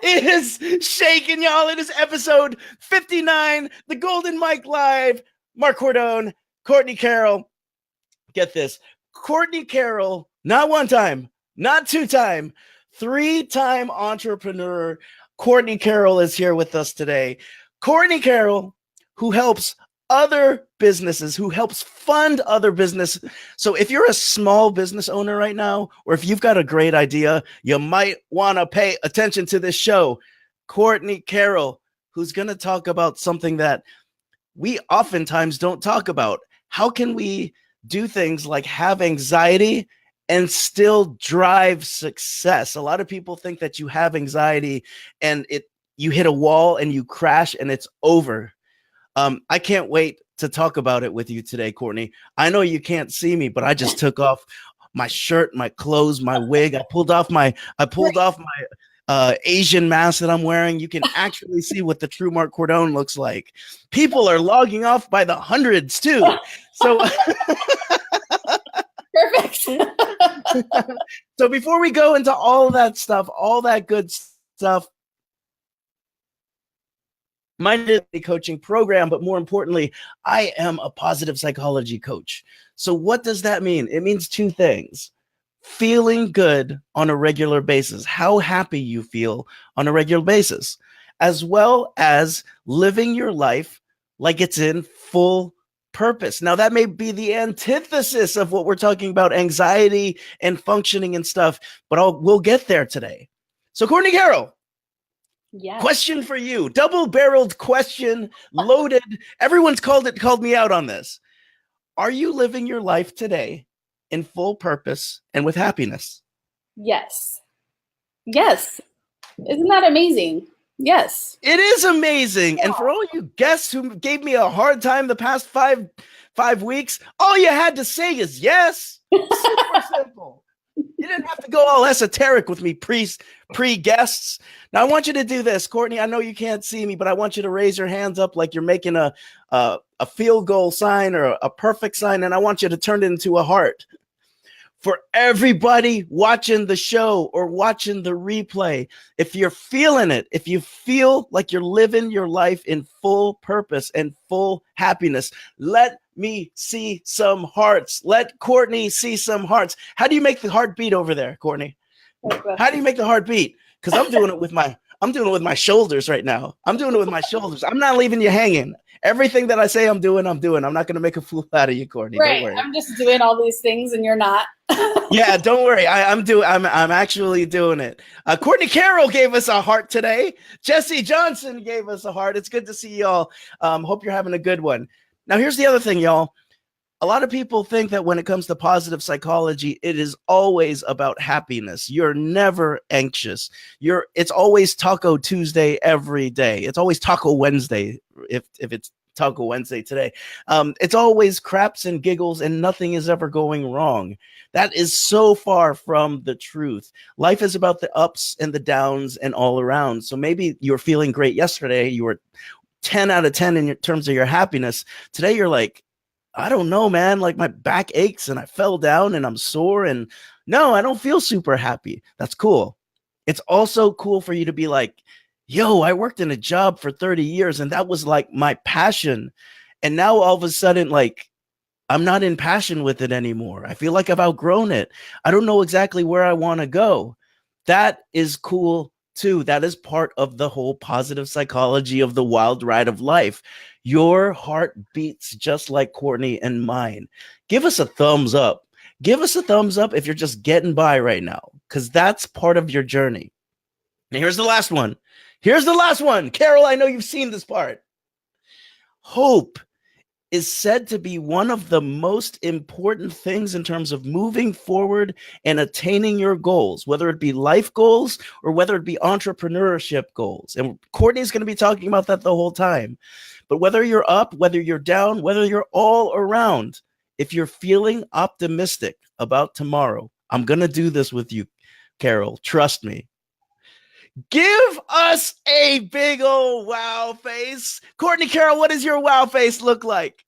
is shaking, y'all. It is episode 59, the Golden Mike Live. Marc Cordone, Courtney Carol. Get this. Courtney Carol, not one time, not two time, three-time entrepreneur. Courtney Carol is here with us today. Courtney Carol, who helps other businesses, who helps fund other business. So if you're a small business owner right now, or if you've got a great idea, you might want to pay attention to this show. Courtney Carol, who's going to talk about something that we oftentimes don't talk about. How can we do things like have anxiety and still drive success? A lot of people think that you have anxiety and you hit a wall and you crash and it's over. I can't wait to talk about it with you today, Courtney. I know you can't see me, but I just took off my shirt, my clothes, my wig. I pulled off my Asian mask that I'm wearing. You can actually see what the true Marc Cordone looks like. People are logging off by the hundreds too. So perfect. So before we go into all that stuff, all that good stuff, my coaching program, but more importantly, I am a positive psychology coach. So what does that mean? It means two things. Feeling good on a regular basis, how happy you feel on a regular basis, as well as living your life like it's in full purpose. Now, that may be the antithesis of what we're talking about, anxiety and functioning and stuff, but we'll get there today. So, Courtney Carol, yes. Question for you, double-barreled question, loaded. Everyone's called me out on this. Are you living your life today in full purpose and with happiness? Yes. Yes. Isn't that amazing? Yes. It is amazing. Yeah. And for all you guests who gave me a hard time the past five weeks, all you had to say is yes. Super simple. You didn't have to go all esoteric with me pre-guests. Now, I want you to do this, Courtney. I know you can't see me, but I want you to raise your hands up like you're making a field goal sign or a perfect sign, and I want you to turn it into a heart. For everybody watching the show or watching the replay, if you're feeling it, if you feel like you're living your life in full purpose and full happiness, let me see some hearts. Let Courtney see some hearts. How do you make the heart beat over there, Courtney? How do you make the heart beat? Because I'm doing it with my shoulders right now. I'm doing it with my shoulders. I'm not leaving you hanging. Everything that I say I'm doing. I'm not going to make a fool out of you, Courtney. Right. Don't worry. I'm just doing all these things and you're not. Yeah, don't worry. I'm actually doing it. Courtney Carol gave us a heart today. Jesse Johnson gave us a heart. It's good to see y'all. Hope you're having a good one. Now, here's the other thing, y'all. A lot of people think that when it comes to positive psychology, it is always about happiness. You're never anxious. It's always Taco Tuesday every day. It's always Taco Wednesday if it's Taco Wednesday today. It's always craps and giggles and nothing is ever going wrong. That is so far from the truth. Life is about the ups and the downs and all around. So maybe you were feeling great yesterday. You were 10 out of 10 in terms of your happiness. Today you're like, I don't know, man, like my back aches and I fell down and I'm sore and no, I don't feel super happy. That's cool. It's also cool for you to be like, yo, I worked in a job for 30 years and that was like my passion. And now all of a sudden, like, I'm not in passion with it anymore. I feel like I've outgrown it. I don't know exactly where I want to go. That is cool too. That is part of the whole positive psychology of the wild ride of life. Your heart beats just like Courtney and mine. Give us a thumbs up. Give us a thumbs up if you're just getting by right now, because that's part of your journey. And here's the last one. Carol, I know you've seen this part. Hope is said to be one of the most important things in terms of moving forward and attaining your goals, whether it be life goals or whether it be entrepreneurship goals. And Courtney's going to be talking about that the whole time. But whether you're up, whether you're down, whether you're all around, if you're feeling optimistic about tomorrow, I'm going to do this with you, Carol. Trust me. Give us a big old wow face. Courtney Carol, what does your wow face look like?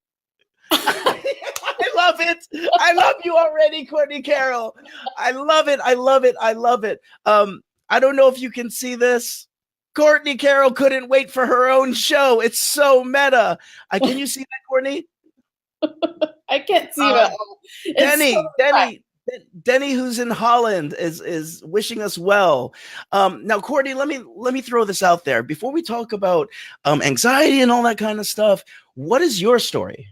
I love it. I love you already, Courtney Carol. I love it. I love it. I love it. I don't know if you can see this. Courtney Carol couldn't wait for her own show. It's so meta. Can you see that, Courtney? I can't see it. Denny, who's in Holland, is wishing us well. Now, Courtney, let me throw this out there before we talk about anxiety and all that kind of stuff. What is your story?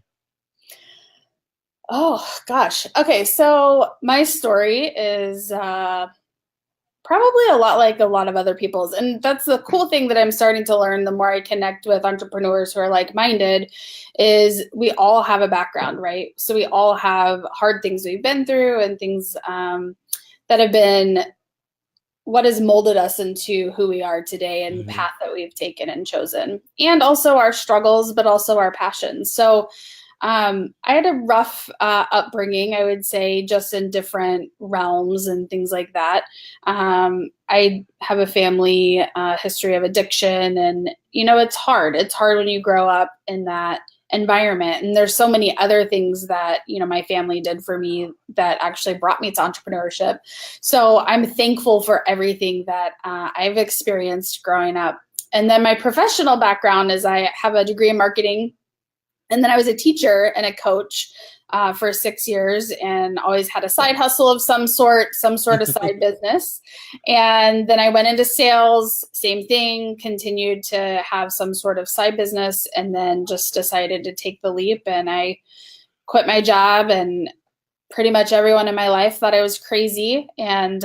Oh gosh. Okay, so my story is probably a lot like a lot of other people's. And that's the cool thing that I'm starting to learn the more I connect with entrepreneurs who are like-minded, is we all have a background, right? So we all have hard things we've been through and things that have been what has molded us into who we are today and the path that we've taken and chosen, and also our struggles, but also our passions. So I had a rough upbringing, I would say, just in different realms and things like that. I have a family history of addiction, and it's hard. It's hard when you grow up in that environment. And there's so many other things that my family did for me that actually brought me to entrepreneurship. So I'm thankful for everything that I've experienced growing up. And then my professional background is I have a degree in marketing. And then I was a teacher and a coach for 6 years, and always had a side hustle of some sort of side business. And then I went into sales, same thing, continued to have some sort of side business, and then just decided to take the leap. And I quit my job, and pretty much everyone in my life thought I was crazy. And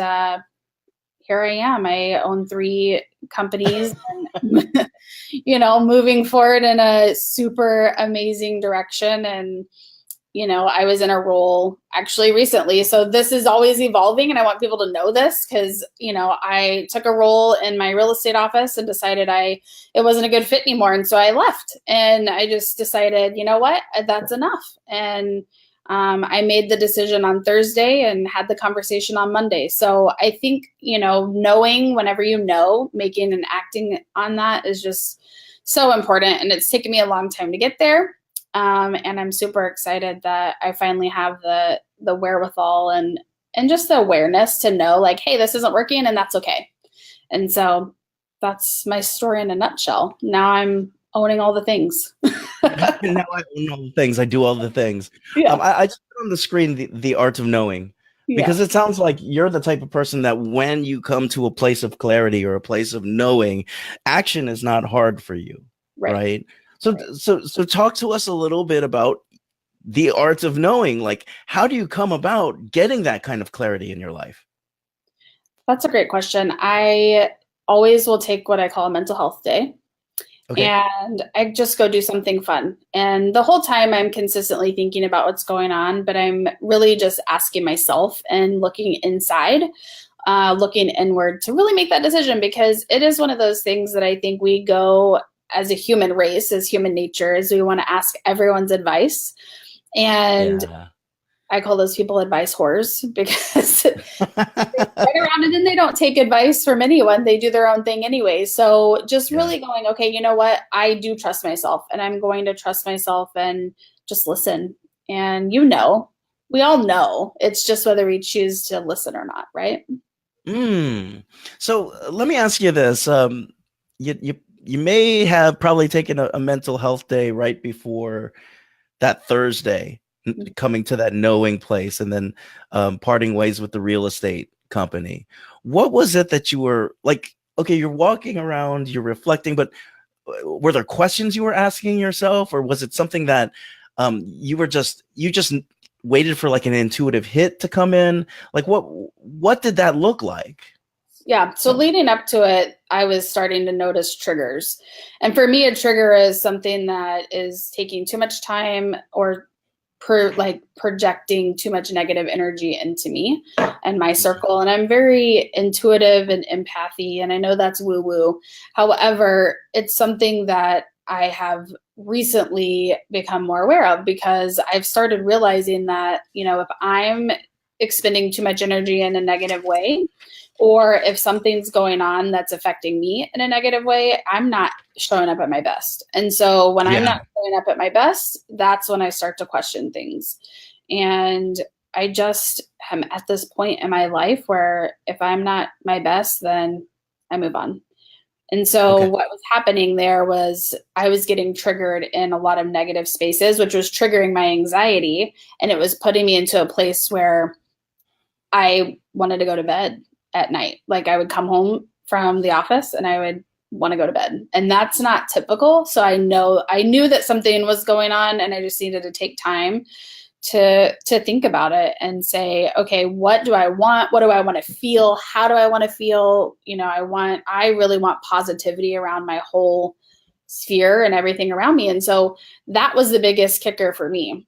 here I am. I own 3 companies and, moving forward in a super amazing direction. And, I was in a role actually recently. So this is always evolving, and I want people to know this because, I took a role in my real estate office and decided it wasn't a good fit anymore. And so I left, and I just decided, you know what, that's enough. And I made the decision on Thursday and had the conversation on Monday. So I think, knowing whenever making and acting on that is just so important. And it's taken me a long time to get there. And I'm super excited that I finally have the wherewithal and just the awareness to know, like, hey, this isn't working, and that's okay. And so that's my story in a nutshell. Now I'm owning all the things. Now I own all the things. I do all the things. Yeah. I just put on the screen the art of knowing, because it sounds like you're the type of person that when you come to a place of clarity or a place of knowing, action is not hard for you, right? So talk to us a little bit about the art of knowing. Like, how do you come about getting that kind of clarity in your life? That's a great question. I always will take what I call a mental health day. Okay. And I just go do something fun. And the whole time I'm consistently thinking about what's going on, but I'm really just asking myself and looking inside, looking inward to really make that decision, because it is one of those things that I think we go as a human race, as human nature, is we want to ask everyone's advice. And I call those people advice whores, because they right around it and they don't take advice from anyone. They do their own thing anyway. So just really going, okay, you know what? I do trust myself, and I'm going to trust myself and just listen. And we all know, it's just whether we choose to listen or not, right? So let me ask you this. You may have probably taken a mental health day right before that Thursday, coming to that knowing place, and then parting ways with the real estate company. What was it that you were like, okay, you're walking around, you're reflecting, but were there questions you were asking yourself, or was it something that you just waited for, like an intuitive hit to come in? Like, what did that look like? Yeah. So leading up to it, I was starting to notice triggers. And for me, a trigger is something that is taking too much time or projecting too much negative energy into me and my circle. And I'm very intuitive and empathy. And I know that's woo woo. However, it's something that I have recently become more aware of, because I've started realizing that, if I'm expending too much energy in a negative way, or if something's going on that's affecting me in a negative way, I'm not showing up at my best. And so when I'm not showing up at my best, that's when I start to question things. And I just am at this point in my life where if I'm not my best, then I move on. And so Okay. what was happening there was I was getting triggered in a lot of negative spaces, which was triggering my anxiety. And it was putting me into a place where I wanted to go to bed at night. Like I would come home from the office and I would want to go to bed. And that's not typical. So I knew that something was going on, and I just needed to take time to think about it and say, okay, what do I want? What do I want to feel? How do I want to feel? I really want positivity around my whole sphere and everything around me. And so that was the biggest kicker for me.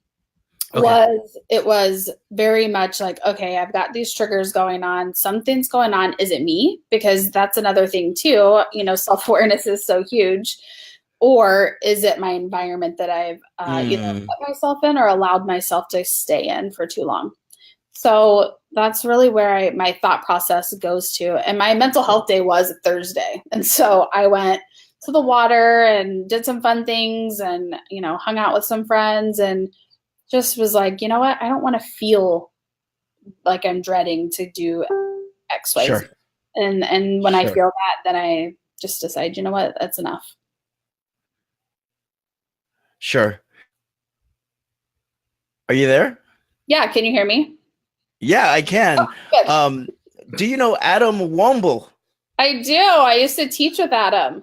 Okay. It was very much like, okay, I've got these triggers going on. Something's going on. Is it me? Because that's another thing too. Self-awareness is so huge. Or is it my environment that I've either put myself in or allowed myself to stay in for too long? So that's really where my thought process goes to. And my mental health day was Thursday. And so I went to the water and did some fun things and, hung out with some friends and just was like, you know what? I don't want to feel like I'm dreading to do X, Y, Z. Sure. And when I Sure. feel that, then I just decide, you know what? That's enough. Sure. Are you there? Yeah. Can you hear me? Yeah, I can. Good. Do you know Adam Womble? I do. I used to teach with Adam.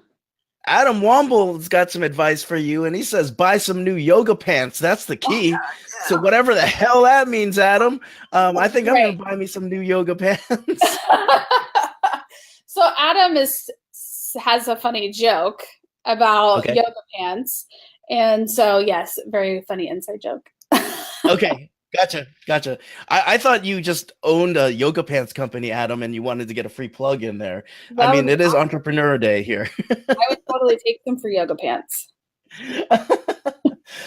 Adam Womble's got some advice for you, and he says buy some new yoga pants. That's the key. So whatever the hell that means, Adam, I think I'm going to buy me some new yoga pants. So Adam has a funny joke about yoga pants. And so, yes, very funny inside joke. Okay. Gotcha. I thought you just owned a yoga pants company, Adam, and you wanted to get a free plug in there. I mean, it is Entrepreneur Day here. I would totally take them for yoga pants.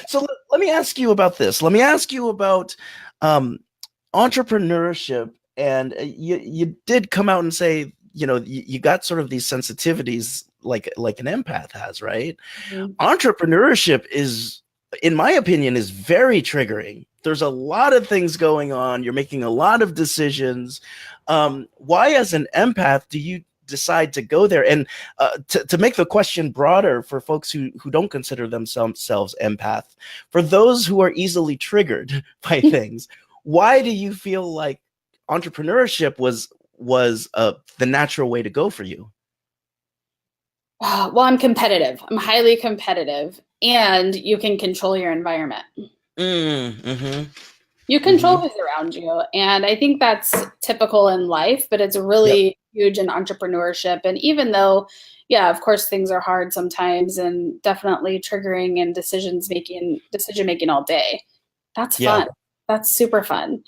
So let me ask you about this. Let me ask you about entrepreneurship. And you did come out and say, you got sort of these sensitivities like an empath has, right? Mm-hmm. Entrepreneurship is, in my opinion, is very triggering. There's a lot of things going on. You're making a lot of decisions. Why, as an empath, do you decide to go there? And to make the question broader for folks who don't consider themselves empath, for those who are easily triggered by things, why do you feel like entrepreneurship was the natural way to go for you? Well, I'm competitive. I'm highly competitive, and you can control your environment. Mm-hmm. You control who's around you. And I think that's typical in life, but it's really huge in entrepreneurship. And even though, yeah, of course, things are hard sometimes and definitely triggering and decision making all day. That's fun. That's super fun.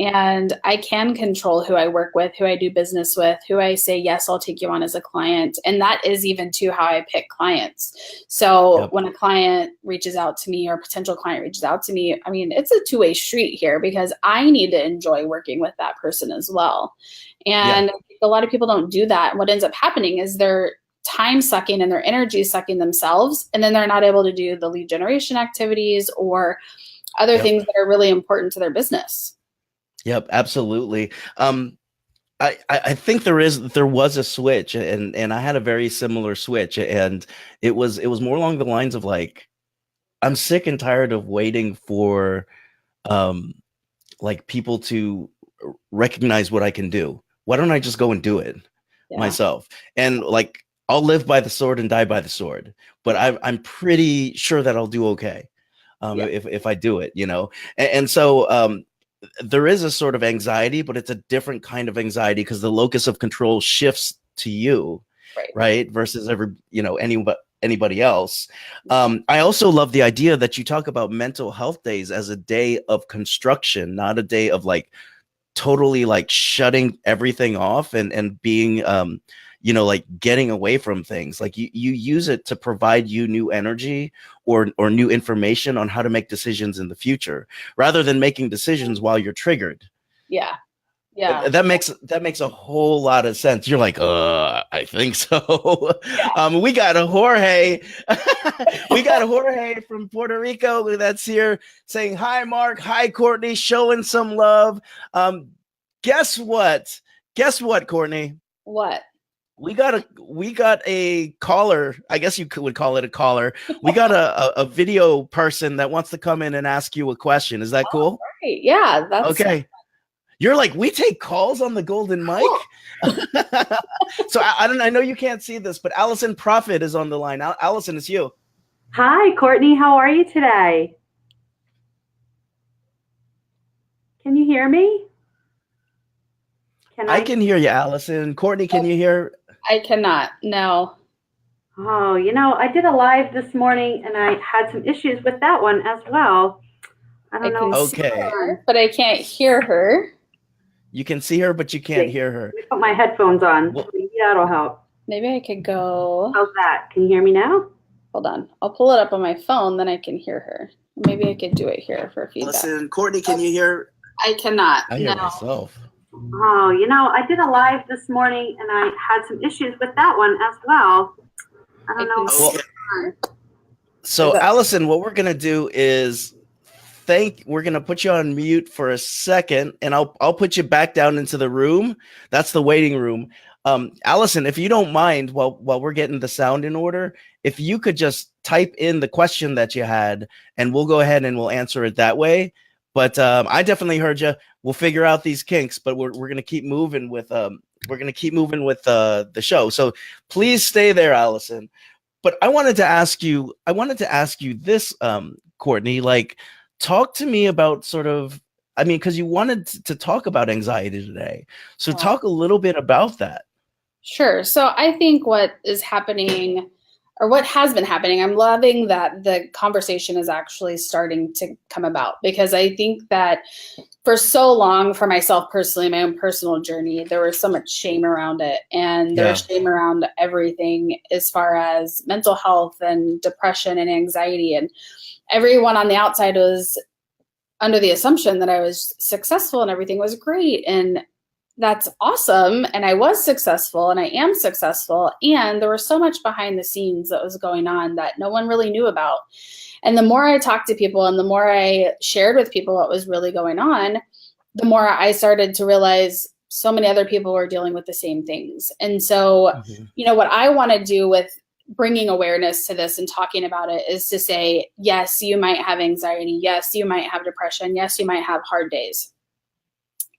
And I can control who I work with, who I do business with, who I say, yes, I'll take you on as a client. And that is even too how I pick clients. So when a client reaches out to me or a potential client reaches out to me, I mean, it's a two-way street here because I need to enjoy working with that person as well. And a lot of people don't do that. And what ends up happening is they're time sucking and their energy sucking themselves. And then they're not able to do the lead generation activities or other things that are really important to their business. Yep, absolutely. I think there was a switch, and I had a very similar switch, and it was more along the lines of like, I'm sick and tired of waiting for like people to recognize what I can do. Why don't I just go and do it myself? And like, I'll live by the sword and die by the sword, but I'm pretty sure that I'll do okay if I do it, and so there is a sort of anxiety, but it's a different kind of anxiety because the locus of control shifts to you, right? Versus anybody else. I also love the idea that you talk about mental health days as a day of construction, not a day of like totally like shutting everything off and being like getting away from things. Like you use it to provide you new energy or new information on how to make decisions in the future rather than making decisions while you're triggered. Yeah. That makes a whole lot of sense. You're like, I think so. We got a Jorge. We got a Jorge from Puerto Rico that's here saying, hi, Marc. Hi, Courtney. Showing some love. Guess what, Courtney? What? we got a caller. I guess would call it a caller. We got a video person that wants to come in and ask you a question. Is that cool? Right. Yeah, that's Okay. You're like, we take calls on the Golden Mic. So I know you can't see this, but Allison Prophet is on the line. Allison, it's you. Hi, Courtney. How are you today? Can you hear me? I can hear you, Allison. Courtney, can you hear? I cannot. No. Oh, I did a live this morning and I had some issues with that one as well. I don't know. Okay. Her, but I can't hear her. You can see her, but you can't hear her. Let me put my headphones on. Maybe that'll help. Maybe I could go. How's that? Can you hear me now? Hold on. I'll pull it up on my phone, then I can hear her. Maybe I could do it here for feedback. Listen, Courtney, can you hear? I cannot. I hear myself. Oh, I did a live this morning and I had some issues with that one as well. I don't know. Well, so Allison, what we're gonna do is we're gonna put you on mute for a second, and I'll put you back down into the room. That's the waiting room. Allison, if you don't mind, while we're getting the sound in order, if you could just type in the question that you had, and we'll go ahead and we'll answer it that way. But I definitely heard you. We'll figure out these kinks, but we're gonna keep moving with the show. So please stay there, Allison. But I wanted to ask you this, Courtney, like, talk to me about because you wanted to talk about anxiety today. So talk a little bit about that. Sure. So I think what is happening, or what has been happening, I'm loving that the conversation is actually starting to come about, because I think that for so long, for myself personally, my own personal journey, there was so much shame around it. And there was shame around everything as far as mental health and depression and anxiety. And everyone on the outside was under the assumption that I was successful and everything was great. And that's awesome. And I was successful and I am successful. And there was so much behind the scenes that was going on that no one really knew about. And the more I talked to people and the more I shared with people what was really going on, the more I started to realize so many other people were dealing with the same things. And so, what I want to do with bringing awareness to this and talking about it is to say, yes, you might have anxiety. Yes, you might have depression. Yes, you might have hard days.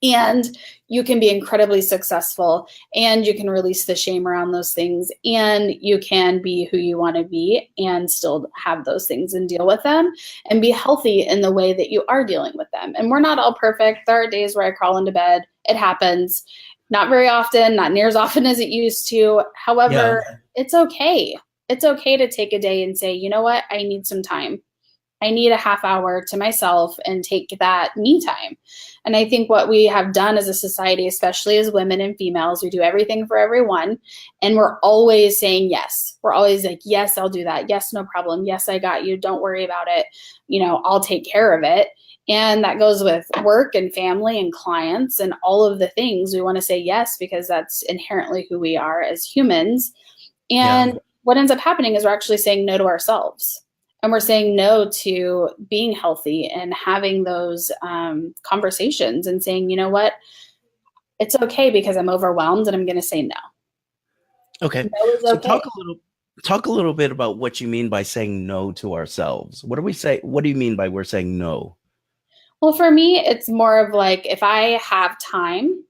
And you can be incredibly successful, and you can release the shame around those things, and you can be who you want to be and still have those things and deal with them and be healthy in the way that you are dealing with them. And we're not all perfect. There are days where I crawl into bed. It happens. Not very often, not near as often as it used to. However, it's okay. It's okay to take a day and say, you know what? I need some time. I need a half hour to myself and take that me time. And I think what we have done as a society, especially as women and females, we do everything for everyone. And we're always saying yes. We're always like, yes, I'll do that. Yes, no problem. Yes, I got you. Don't worry about it. I'll take care of it. And that goes with work and family and clients and all of the things. We want to say yes, because that's inherently who we are as humans. And what ends up happening is we're actually saying no to ourselves. And we're saying no to being healthy and having those conversations and saying, you know what, it's okay because I'm overwhelmed and I'm going to say no. Okay. So talk a little bit about what you mean by saying no to ourselves. What do you mean by we're saying no? Well, for me, it's more of like, if I have time,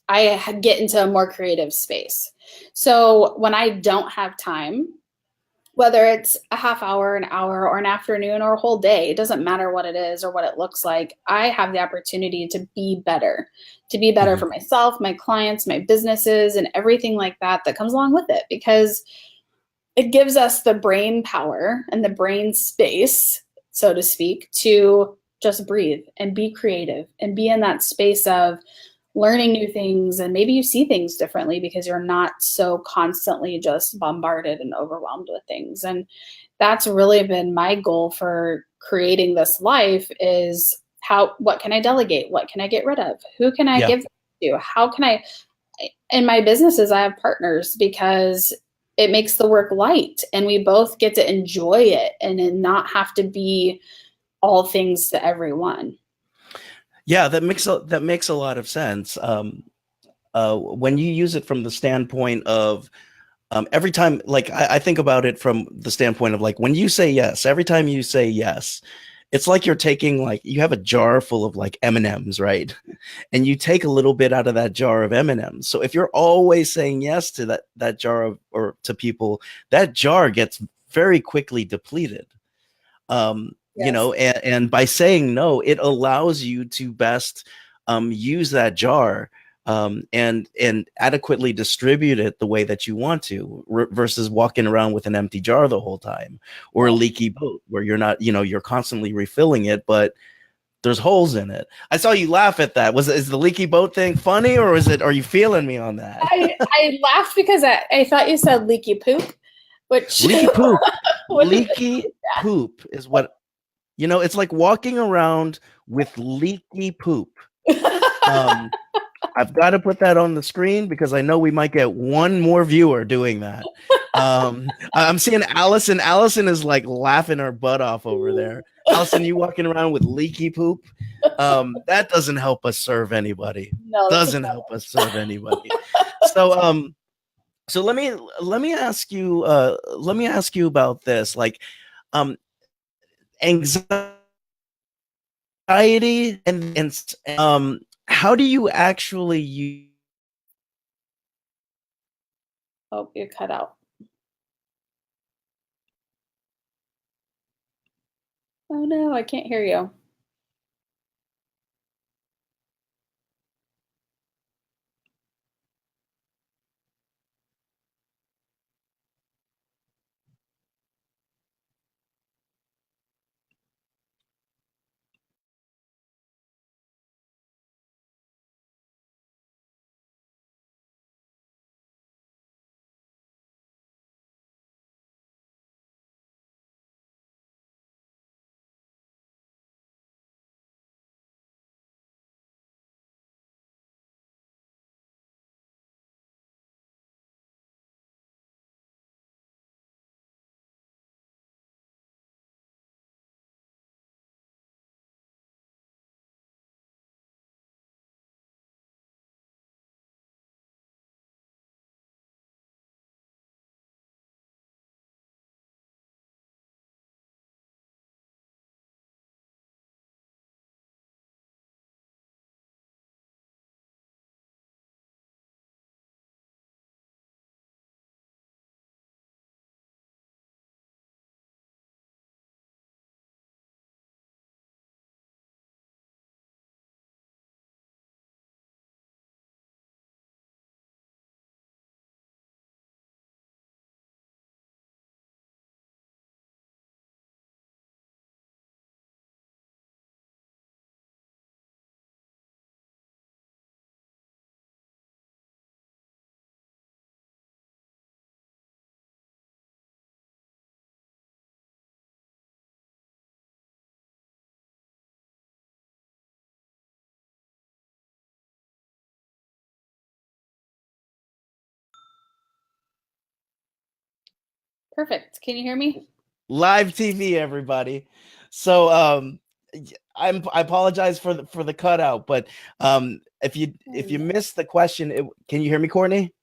I get into a more creative space. So when I don't have time, whether it's a half hour, an hour, or an afternoon, or a whole day, it doesn't matter what it is or what it looks like. I have the opportunity to be better for myself, my clients, my businesses, and everything like that comes along with it, because it gives us the brain power and the brain space, so to speak, to just breathe and be creative and be in that space of learning new things. And maybe you see things differently because you're not so constantly just bombarded and overwhelmed with things. And that's really been my goal for creating this life, is what can I delegate? What can I get rid of? Who can I give to? How can I, in my businesses, I have partners, because it makes the work light and we both get to enjoy it and then not have to be all things to everyone. Yeah, that makes a lot of sense. when you use it from the standpoint of every time, like I think about it from the standpoint of like when you say yes, every time you say yes, it's like you're taking like you have a jar full of like M&Ms, right? And you take a little bit out of that jar of M&Ms. So if you're always saying yes to that jar of or to people, that jar gets very quickly depleted. You Yes. know, and by saying no, it allows you to best use that jar and adequately distribute it the way that you want to versus walking around with an empty jar the whole time or a leaky boat where you're not, you know, you're constantly refilling it, but there's holes in it. I saw you laugh at that. Is the leaky boat thing funny or are you feeling me on that? I laughed because I thought you said leaky poop, which Leaky poop. what is Leaky poop is what, you know, it's like walking around with leaky poop. Um, I've got to put that on the screen because I know we might get one more viewer doing that. I'm seeing Allison. Allison is like laughing her butt off over there. Allison, you walking around with leaky poop? That doesn't help us serve anybody. No, Doesn't help us serve anybody. So, so let me ask you about this. Like, anxiety and how do you actually use? oh, you're cut out. Oh no, I can't hear you. Perfect. Can you hear me? Live TV, everybody. So I apologize for the cutout, but if you missed the question, can you hear me, Courtney?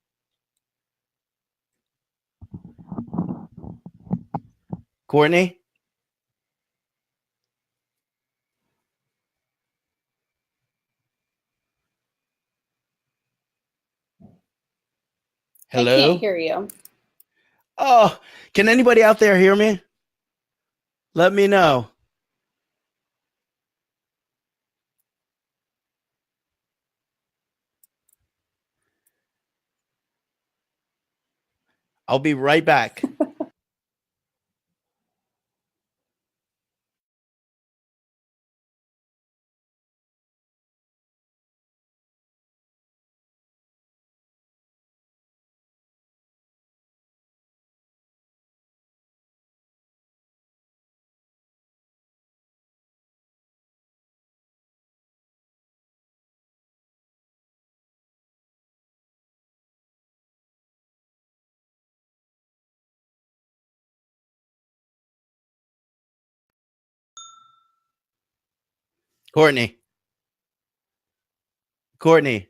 Courtney? I can't Hello? hear you. Oh, can anybody out there hear me? Let me know. I'll be right back. Courtney. Courtney.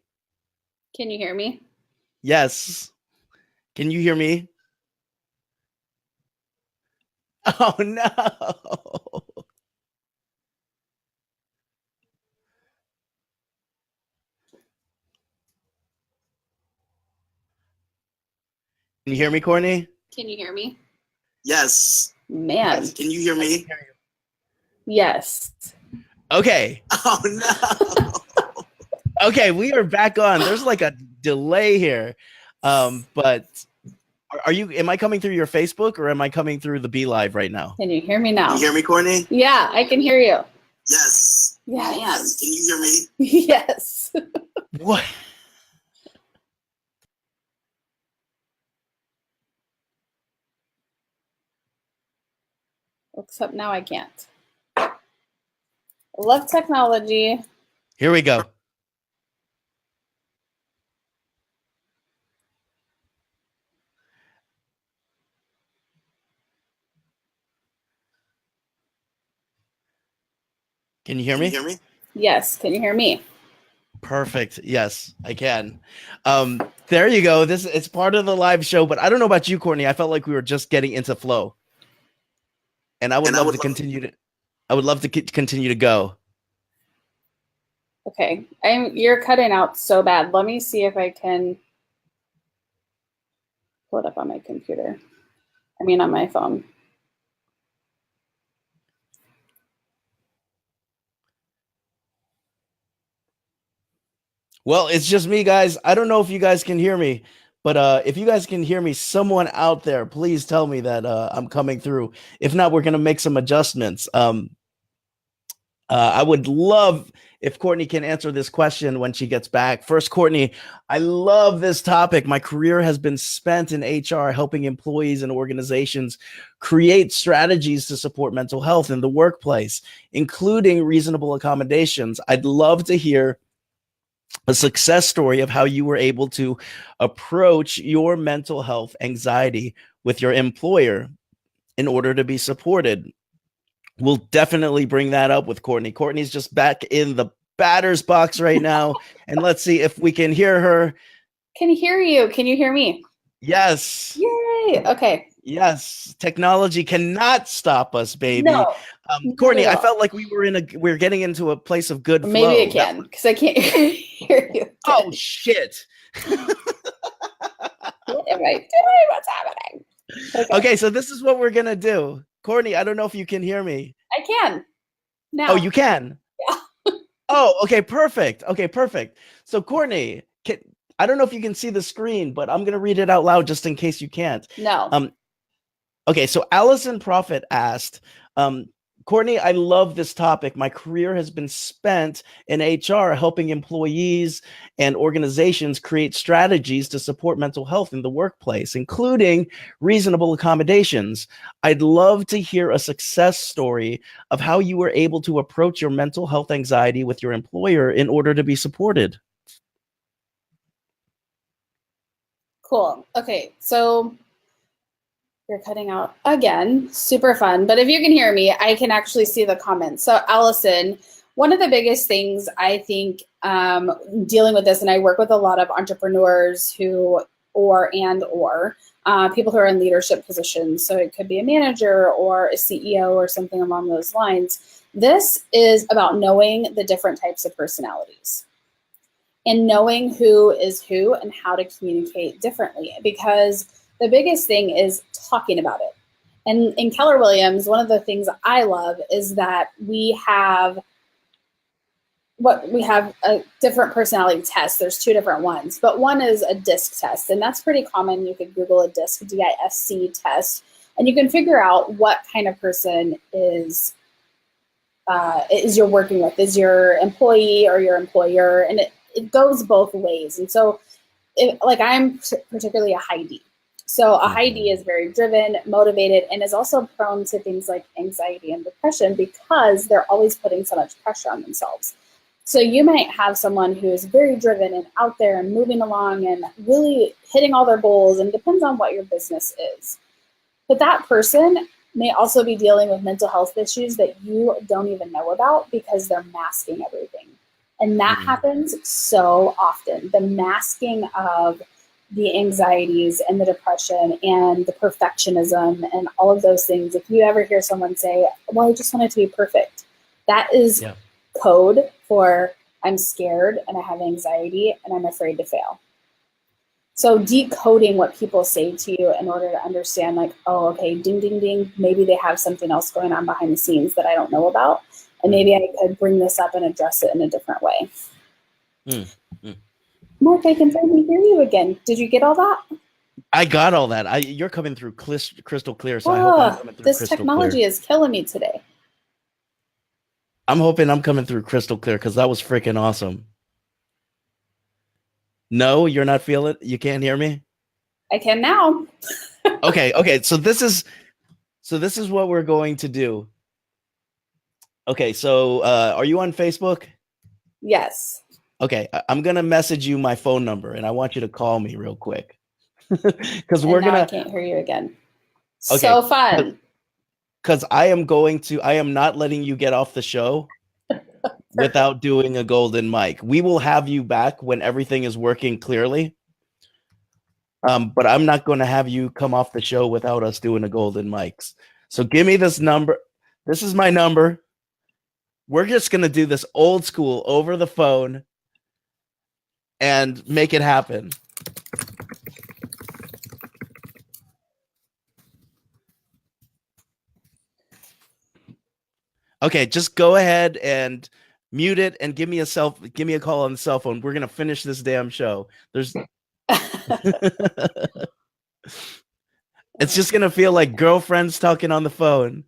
Can you hear me? Yes. Can you hear me? Oh no. Can you hear me, Courtney? Can you hear me? Yes. Man. Yes. Can you hear me? Yes. Okay. Oh no. Okay, we are back on. There's like a delay here. But are you, am I coming through your Facebook or am I coming through the B Live right now? Can you hear me now? Can you hear me, Courtney? Yeah, I can hear you. Yes. Yes. Yes. Can you hear me? Yes. What? Except now I can't. Love technology. Here we go. Can you hear me? Yes. Can you hear me? Perfect. Yes, I can. There you go. This it's part of the live show, but I don't know about you, Courtney. I felt like we were just getting into flow, and I would love to continue to. I would love to continue to go. Okay. You're cutting out so bad. Let me see if I can pull it up on my computer. I mean, on my phone. Well, it's just me, guys. I don't know if you guys can hear me, but if you guys can hear me, someone out there, please tell me that I'm coming through. If not, we're gonna make some adjustments. I would love if Courtney can answer this question when she gets back. First, Courtney, I love this topic. My career has been spent in HR, helping employees and organizations create strategies to support mental health in the workplace, including reasonable accommodations. I'd love to hear a success story of how you were able to approach your mental health anxiety with your employer in order to be supported. We'll definitely bring that up with Courtney. Courtney's just back in the batter's box right now. And let's see if we can hear her. Can hear you. Can you hear me? Yes. Yay. Okay. Yes. Technology cannot stop us, baby. No. Courtney, I felt like we were getting into a place of good flow. Maybe it can, because I can't hear you. Oh, shit. What am I doing? What's happening? Okay, so this is what we're going to do. Courtney, I don't know if you can hear me. I can. Now. Oh, you can? Yeah. Oh, okay, perfect. Okay, perfect. So, Courtney, I don't know if you can see the screen, but I'm going to read it out loud just in case you can't. No. Okay, so Allison Prophet asked, Courtney, I love this topic. My career has been spent in HR, helping employees and organizations create strategies to support mental health in the workplace, including reasonable accommodations. I'd love to hear a success story of how you were able to approach your mental health anxiety with your employer in order to be supported. Cool. Okay, so you're cutting out again. Super fun. But if you can hear me, I can actually see the comments. So Allison, one of the biggest things I think dealing with this, and I work with a lot of entrepreneurs who, or people who are in leadership positions. So it could be a manager or a CEO or something along those lines. This is about knowing the different types of personalities and knowing who is who and how to communicate differently, because the biggest thing is talking about it. And in Keller Williams, one of the things I love is that we have a different personality test. There's two different ones, but one is a DISC test, and that's pretty common. You could Google a DISC, D-I-S-C test, and you can figure out what kind of person is you're working with, is your employee or your employer, and it goes both ways. And so, like, I'm particularly a high D. So a high D is very driven, motivated, and is also prone to things like anxiety and depression because they're always putting so much pressure on themselves. So you might have someone who is very driven and out there and moving along and really hitting all their goals, and it depends on what your business is. But that person may also be dealing with mental health issues that you don't even know about because they're masking everything. And that happens so often. The masking of the anxieties and the depression and the perfectionism and all of those things. If you ever hear someone say, well, I just want it to be perfect, that is code for I'm scared and I have anxiety and I'm afraid to fail. So decoding what people say to you in order to understand, like, oh, okay, ding, ding, ding, maybe they have something else going on behind the scenes that I don't know about. And maybe I could bring this up and address it in a different way. Marc, I can finally hear you again. Did you get all that? I got all that. You're coming through crystal clear, so I hope I'm coming through this crystal technology clear. is killing me today. I'm hoping I'm coming through crystal clear because that was freaking awesome. No, you're not feeling it? You can't hear me? I can now. Okay. So this is what we're going to do. Okay, so are you on Facebook? Yes. Okay, I'm gonna message you my phone number, and I want you to call me real quick because we're gonna. I can't hear you again. Okay, so fun. Because I am not letting you get off the show without doing a golden mic. We will have you back when everything is working clearly. But I'm not going to have you come off the show without us doing a golden mics. So give me this number. This is my number. We're just going to do this old school over the phone and make it happen. Okay, just go ahead and mute it and give me a call on the cell phone. We're going to finish this damn show. It's just going to feel like girlfriends talking on the phone.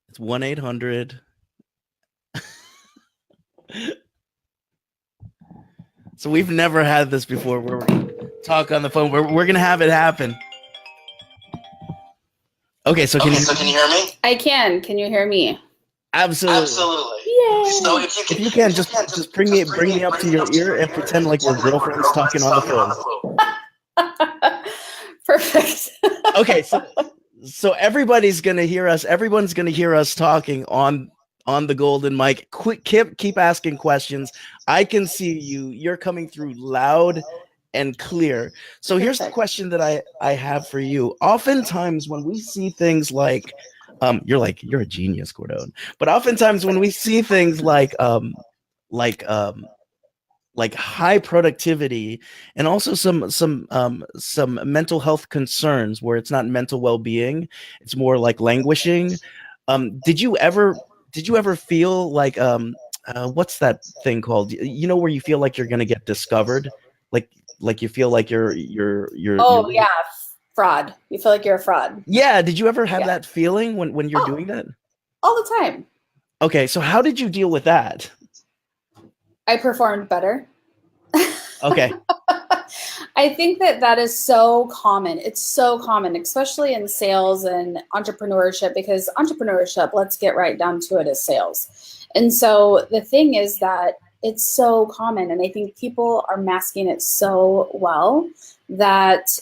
It's 1-800. So we've never had this before where we talk on the phone. We're going to have it happen. Okay, so can you hear me? I can. Can you hear me? Absolutely. Yay. So if you can just bring me up to your ear and pretend like we're girlfriends talking on the phone. Perfect. Okay, so everybody's going to hear us. Everyone's going to hear us talking on the golden mic. Keep asking questions. I can see you. You're coming through loud and clear. So here's the question that I have for you. Oftentimes when we see things like you're a genius, Cordone. But oftentimes when we see things like high productivity and also some mental health concerns where it's not mental well-being, it's more like languishing. Did you ever feel like what's that thing called? You know, where you feel like you're gonna get discovered, like you feel like you're yeah, fraud. You feel like you're a fraud. Yeah. Did you ever have that feeling when you're doing that? All the time. Okay, so how did you deal with that? I performed better. Okay. I think that is so common. It's so common, especially in sales and entrepreneurship, because entrepreneurship, let's get right down to it, is sales. And so the thing is that it's so common, and I think people are masking it so well that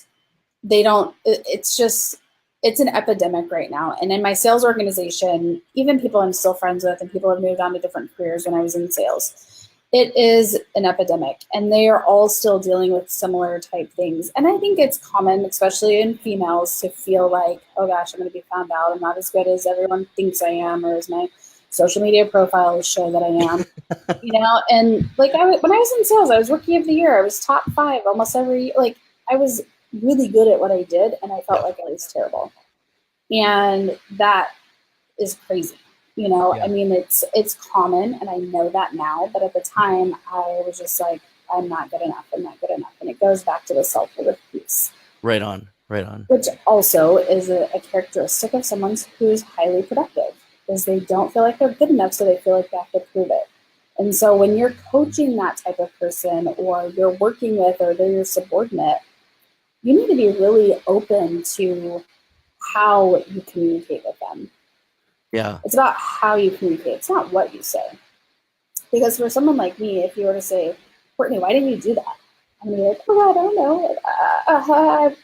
they don't, it's an epidemic right now. And in my sales organization, even people I'm still friends with and people have moved on to different careers when I was in sales, it is an epidemic, and they are all still dealing with similar type things. And I think it's common, especially in females, to feel like, oh gosh, I'm going to be found out. I'm not as good as everyone thinks I am, or as my social media profiles show that I am. And like when I was in sales, I was Rookie of the Year. I was top 5 almost every, like I was really good at what I did, and I felt like I was terrible. And that is crazy. I mean, it's common, and I know that now, but at the time I was just like, I'm not good enough. And it goes back to the self-worth piece. Right on. Which also is a characteristic of someone who's highly productive, is they don't feel like they're good enough, so they feel like they have to prove it. And so when you're coaching that type of person, or you're working with, or they're your subordinate, you need to be really open to how you communicate with them. Yeah. It's about how you communicate. It's not what you say. Because for someone like me, if you were to say, Courtney, why didn't you do that? I'm gonna be like, oh, I don't know.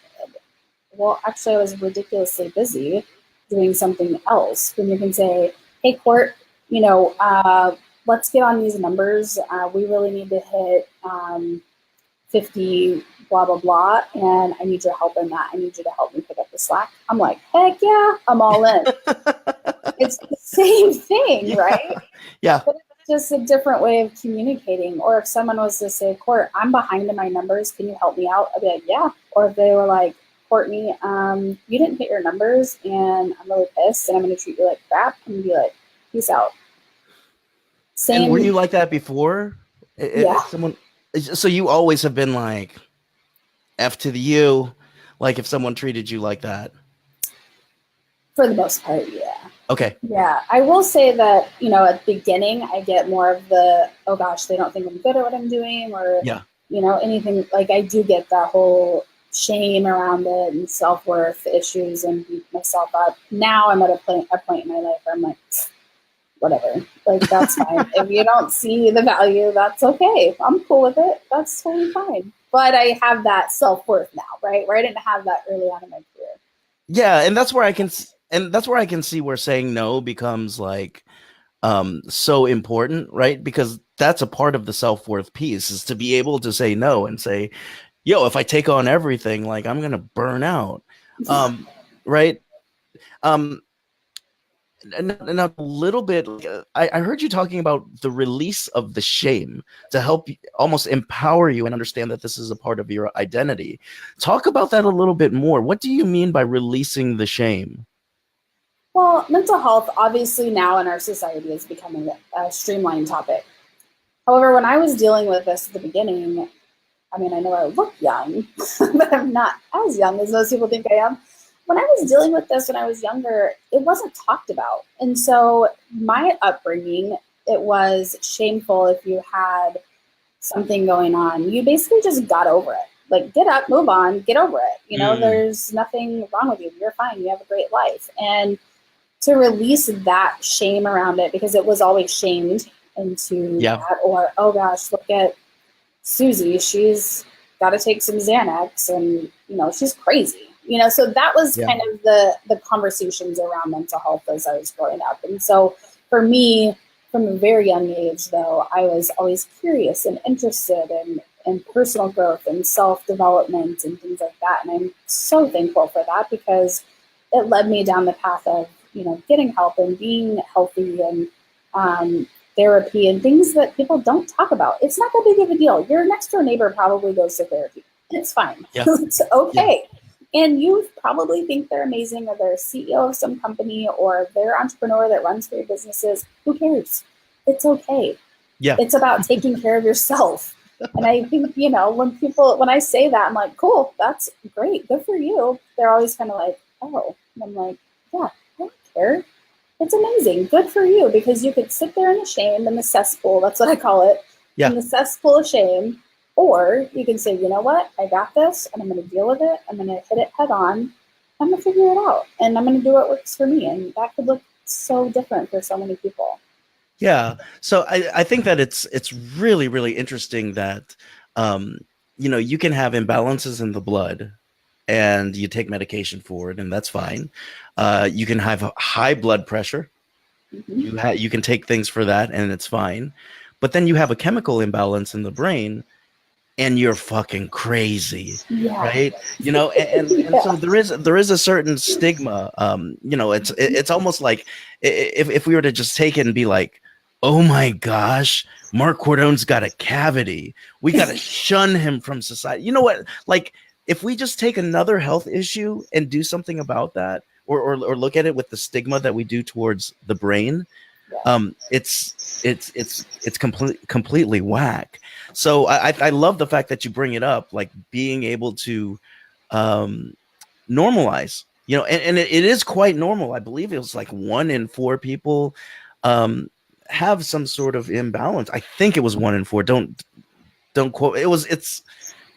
Well, actually, I was ridiculously busy doing something else. When you can say, hey, Court, let's get on these numbers. We really need to hit 50, blah, blah, blah. And I need your help in that. I need you to help me pick up the slack. I'm like, heck yeah, I'm all in. It's the same thing, right? Yeah. But it's just a different way of communicating. Or if someone was to say, Court, I'm behind in my numbers. Can you help me out? I'd be like, yeah. Or if they were like, Courtney, you didn't hit your numbers and I'm really pissed and I'm going to treat you like crap. I'm going to be like, peace out. Same. And were you like that before? Yeah. So you always have been like F to the U, like if someone treated you like that? For the most part, yeah. Okay. Yeah. I will say that, at the beginning, I get more of the, oh gosh, they don't think I'm good at what I'm doing or, anything. Like I do get that whole shame around it and self-worth issues and beat myself up. Now I'm at a point in my life where I'm like, whatever, like that's fine. If you don't see the value, that's okay. I'm cool with it. That's totally fine. But I have that self-worth now, right? Where I didn't have that early on in my career. Yeah, and that's where I can see where saying no becomes like so important, right? Because that's a part of the self-worth piece, is to be able to say no and say, yo, if I take on everything, like I'm gonna burn out. Right. And a little bit, I heard you talking about the release of the shame to help almost empower you and understand that this is a part of your identity. Talk about that a little bit more. What do you mean by releasing the shame? Well, mental health, obviously now in our society, is becoming a streamlined topic. However, when I was dealing with this at the beginning, I mean, I know I look young, but I'm not as young as most people think I am. When I was dealing with this when I was younger, it wasn't talked about. And so my upbringing, it was shameful if you had something going on. You basically just got over it. Like, get up, move on, get over it. There's nothing wrong with you. You're fine. You have a great life. And to release that shame around it, because it was always shamed into that, or, oh gosh, look at Susie, she's got to take some Xanax and, she's crazy. So that was kind of the conversations around mental health as I was growing up. And so for me, from a very young age, though, I was always curious and interested in personal growth and self-development and things like that. And I'm so thankful for that, because it led me down the path of, getting help and being healthy and therapy and things that people don't talk about. It's not that big of a deal. Your next door neighbor probably goes to therapy. It's fine. Yeah. It's okay. Yeah. And you probably think they're amazing, or they're a CEO of some company, or they're an entrepreneur that runs 3 businesses. Who cares? It's okay. Yeah. It's about taking care of yourself. And I think, when I say that, I'm like, cool, that's great. Good for you. They're always kind of like, oh, and I'm like, yeah, I don't care. It's amazing. Good for you, because you could sit there in the shame, in the cesspool. That's what I call it. Yeah. In the cesspool of shame. Or you can say, you know what? I got this, and I'm going to deal with it. I'm going to hit it head on. I'm going to figure it out, and I'm going to do what works for me. And that could look so different for so many people. Yeah. So I think that it's really, really interesting that, you can have imbalances in the blood and you take medication for it, and that's fine. You can have high blood pressure. Mm-hmm. You can take things for that, and it's fine. But then you have a chemical imbalance in the brain, and you're fucking crazy, right? And so there is a certain stigma. It's almost like if we were to just take it and be like, oh my gosh, Marc Cordone's got a cavity, we got to shun him from society. You know what? Like, if we just take another health issue and do something about that, or look at it with the stigma that we do towards the brain, it's completely whack. So I love the fact that you bring it up, like being able to normalize, and it is quite normal. I believe it was like 1 in 4 people have some sort of imbalance. I think it was 1 in 4. Don't quote.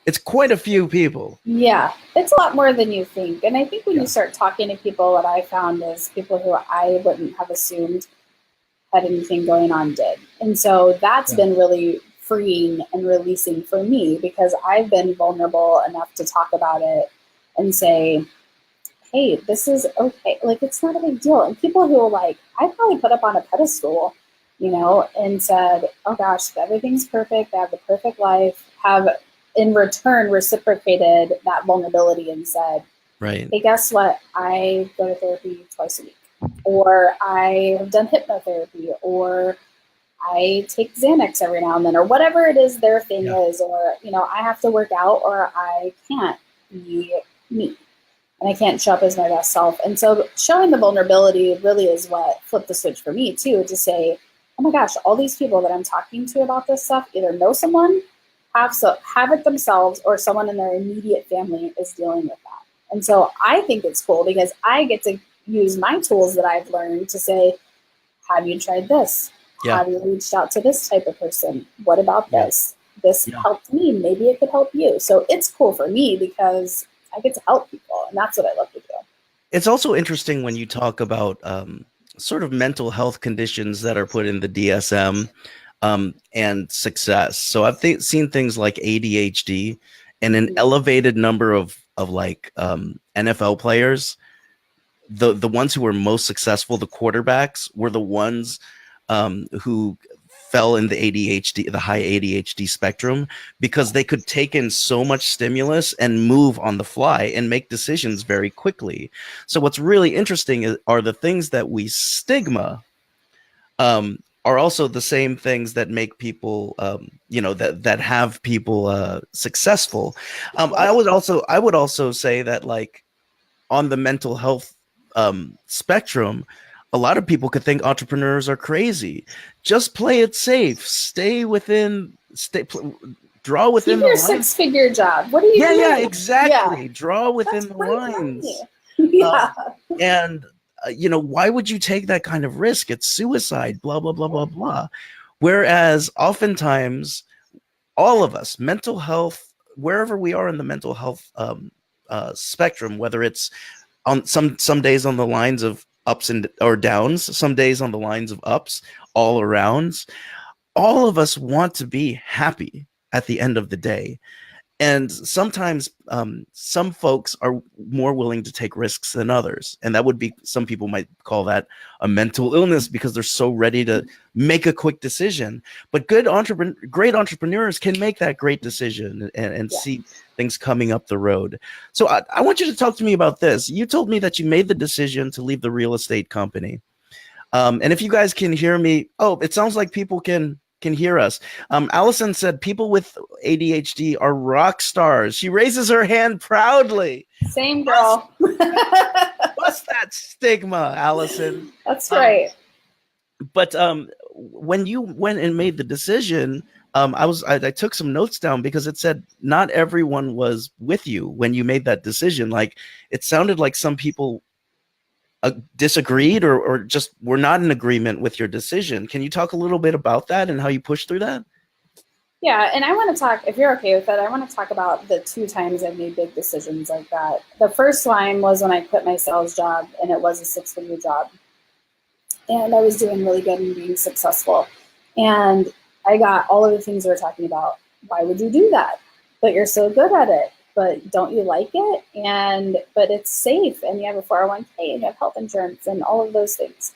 It's quite a few people. Yeah, it's a lot more than you think. And I think when you start talking to people, what I found is people who I wouldn't have assumed had anything going on did. And so that's been really freeing and releasing for me, because I've been vulnerable enough to talk about it and say, hey, this is okay. Like, it's not a big deal. And people who like, I probably put up on a pedestal, you know, and said, oh gosh, everything's perfect. I have the perfect life, have in return reciprocated that vulnerability and said, Right. hey, guess what? I go to therapy twice a week, or I have done hypnotherapy, or I take Xanax every now and then, or whatever it is their thing is, or, you know, I have to work out, or I can't be me and I can't show up as my best self. And so showing the vulnerability really is what flipped the switch for me too, to say, oh my gosh, all these people that I'm talking to about this stuff either know someone, have it themselves, or someone in their immediate family is dealing with that. And so I think it's cool because I get to use my tools that I've learned to say, have you tried this? Yeah. Have you reached out to this type of person? What about this? This helped me. Maybe it could help you. So it's cool for me because I get to help people, and that's what I love to do. It's also interesting when you talk about sort of mental health conditions that are put in the DSM and success. So I've seen things like ADHD and an elevated number of like NFL players. The ones who were most successful, the quarterbacks, were the ones who fell in the ADHD, the high ADHD spectrum, because they could take in so much stimulus and move on the fly and make decisions very quickly. So what's really interesting are the things that we stigma are also the same things that make people, you know, that have people successful. I would also say that, like, on the mental health spectrum, a lot of people could think entrepreneurs are crazy. Just play it safe. Draw within Keep the your lines. 6-figure job. What are you doing? Yeah, exactly. Yeah. Draw within That's the great lines. yeah. And you know, why would you take that kind of risk? It's suicide. Blah blah blah blah blah. Whereas oftentimes, all of us, mental health, wherever we are in the mental health spectrum, whether it's on some days on the lines of ups and or downs, some days on the lines of ups, all arounds, all of us want to be happy at the end of the day. And sometimes some folks are more willing to take risks than others. And that would be, some people might call that a mental illness because they're so ready to make a quick decision. But great entrepreneurs can make that great decision and see things coming up the road. So I want you to talk to me about this. You told me that you made the decision to leave the real estate company. And if you guys can hear me, it sounds like people can hear us. Allison said people with ADHD are rock stars. She raises her hand proudly. Same girl. What's that stigma, Allison? That's right. But when you went and made the decision, I took some notes down because it said not everyone was with you when you made that decision. Like, it sounded like some people disagreed or just were not in agreement with your decision. Can you talk a little bit about that and how you pushed through that? Yeah, and I want to talk, if you're okay with that, I want to talk about the 2 times I've made big decisions like that. The first time was when I quit my sales job, and it was a 6-figure job. And I was doing really good and being successful. And I got all of the things we were talking about. Why would you do that? But you're so good at it. But don't you like it? But it's safe, and you have a 401k, and you have health insurance, and all of those things.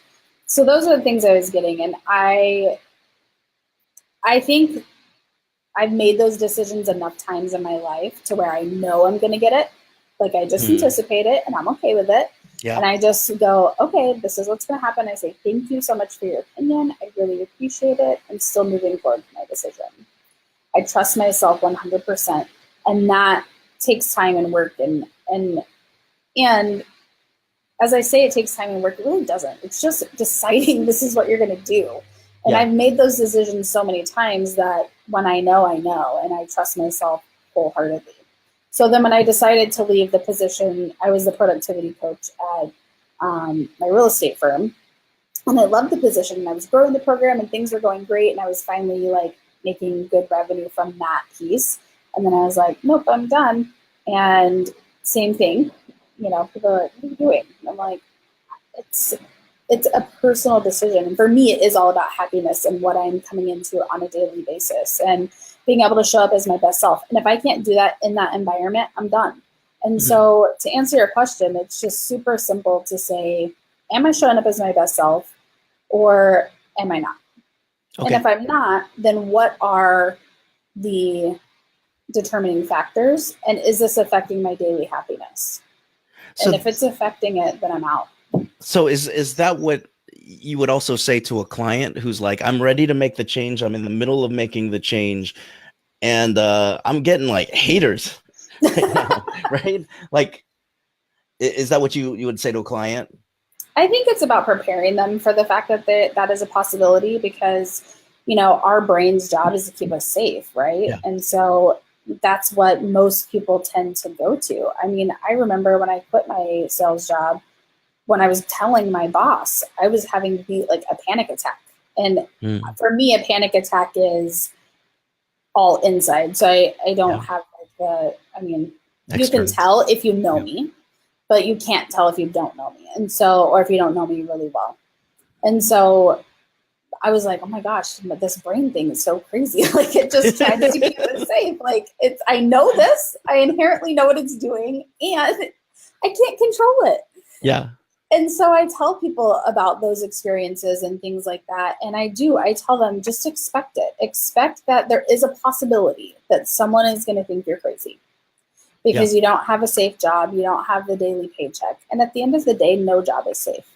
So those are the things I was getting, and I think I've made those decisions enough times in my life to where I know I'm going to get it. Like, I just anticipate it, and I'm okay with it. Yeah. And I just go, okay, this is what's going to happen. I say, thank you so much for your opinion. I really appreciate it. I'm still moving forward with my decision. I trust myself 100%, and that takes time and work. And as I say, it takes time and work. It really doesn't. It's just deciding this is what you're going to do. And I've made those decisions so many times that when I know, and I trust myself wholeheartedly. So then when I decided to leave the position, I was the productivity coach at my real estate firm. And I loved the position, and I was growing the program, and things were going great. And I was finally like making good revenue from that piece. And then I was like, nope, I'm done. And same thing, you know, people are like, what are you doing? And I'm like, it's a personal decision. And for me, it is all about happiness and what I'm coming into on a daily basis and being able to show up as my best self. And if I can't do that in that environment, I'm done. And so to answer your question, it's just super simple to say, am I showing up as my best self or am I not? Okay. And if I'm not, then what are the determining factors? And is this affecting my daily happiness? So, And if it's affecting it, then I'm out. so is that what you would also say to a client who's like, I'm ready to make the change. I'm in the middle of making the change. And I'm getting like haters right now, right? Like, is that what you would say to a client? I think it's about preparing them for the fact that that is a possibility because, you know, our brain's job is to keep us safe, right? Yeah. And so that's what most people tend to go to. I mean, I remember when I quit my sales job, when I was telling my boss, I was having like a panic attack. And for me, a panic attack is all inside. So I don't have like you can tell if you know me, but you can't tell if you don't know me. And so, or if you don't know me really well. And so I was like, oh my gosh, this brain thing is so crazy. Like it just tries to keep it safe. Like I know this, I inherently know what it's doing and I can't control it. Yeah. And so I tell people about those experiences and things like that. And I tell them just expect it. Expect that there is a possibility that someone is going to think you're crazy because you don't have a safe job. You don't have the daily paycheck. And at the end of the day, no job is safe.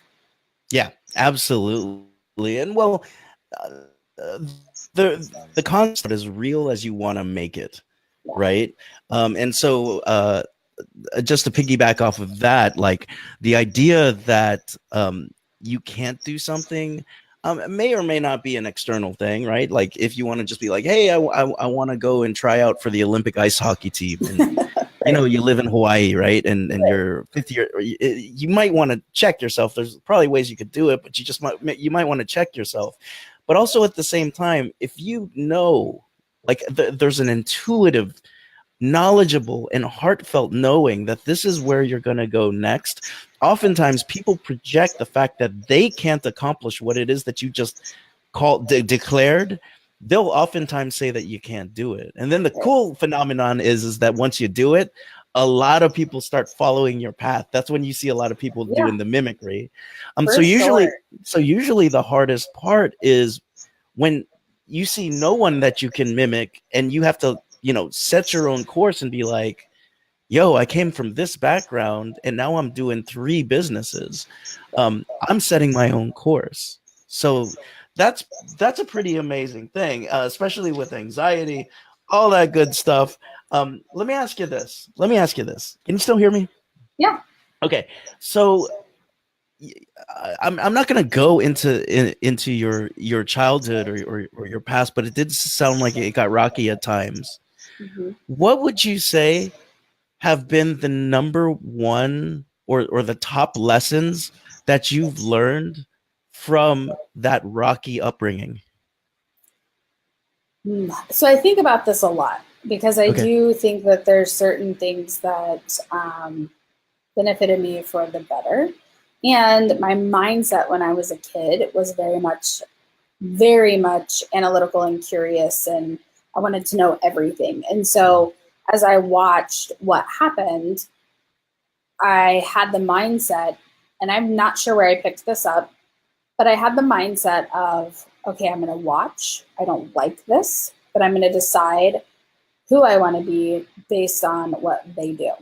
Yeah, absolutely. And well, the concept is real as you want to make it. Yeah. Right. And so just to piggyback off of that, like the idea that you can't do something may or may not be an external thing, right? Like if you want to just be like, hey, I want to go and try out for the Olympic ice hockey team. And, Right. you know, you live in Hawaii, right? And Right. you're fifth year, you might want to check yourself. There's probably ways you could do it, but you might want to check yourself. But also at the same time, if you know, like there's an intuitive, knowledgeable and heartfelt knowing that this is where you're going to go next. Oftentimes people project the fact that they can't accomplish what it is that you just declared. They'll oftentimes say that you can't do it. And then the cool phenomenon is that once you do it, a lot of people start following your path. That's when you see a lot of people doing the mimicry. So usually the hardest part is when you see no one that you can mimic and you have to, you know, set your own course and be like, yo, I came from this background and now I'm doing 3 businesses. I'm setting my own course. So that's a pretty amazing thing, especially with anxiety, all that good stuff. Let me ask you this. Can you still hear me? Yeah. Okay. So I'm not going to go into your childhood or your past, but it did sound like it got rocky at times. Mm-hmm. What would you say have been the number one or the top lessons that you've learned from that rocky upbringing? So I think about this a lot because I do think that there's certain things that benefited me for the better. And my mindset when I was a kid was very much analytical and curious, and I wanted to know everything. And so as I watched what happened, I had the mindset, and I'm not sure where I picked this up, but I had the mindset of, okay, I'm going to watch. I don't like this, but I'm going to decide who I want to be based on what they do.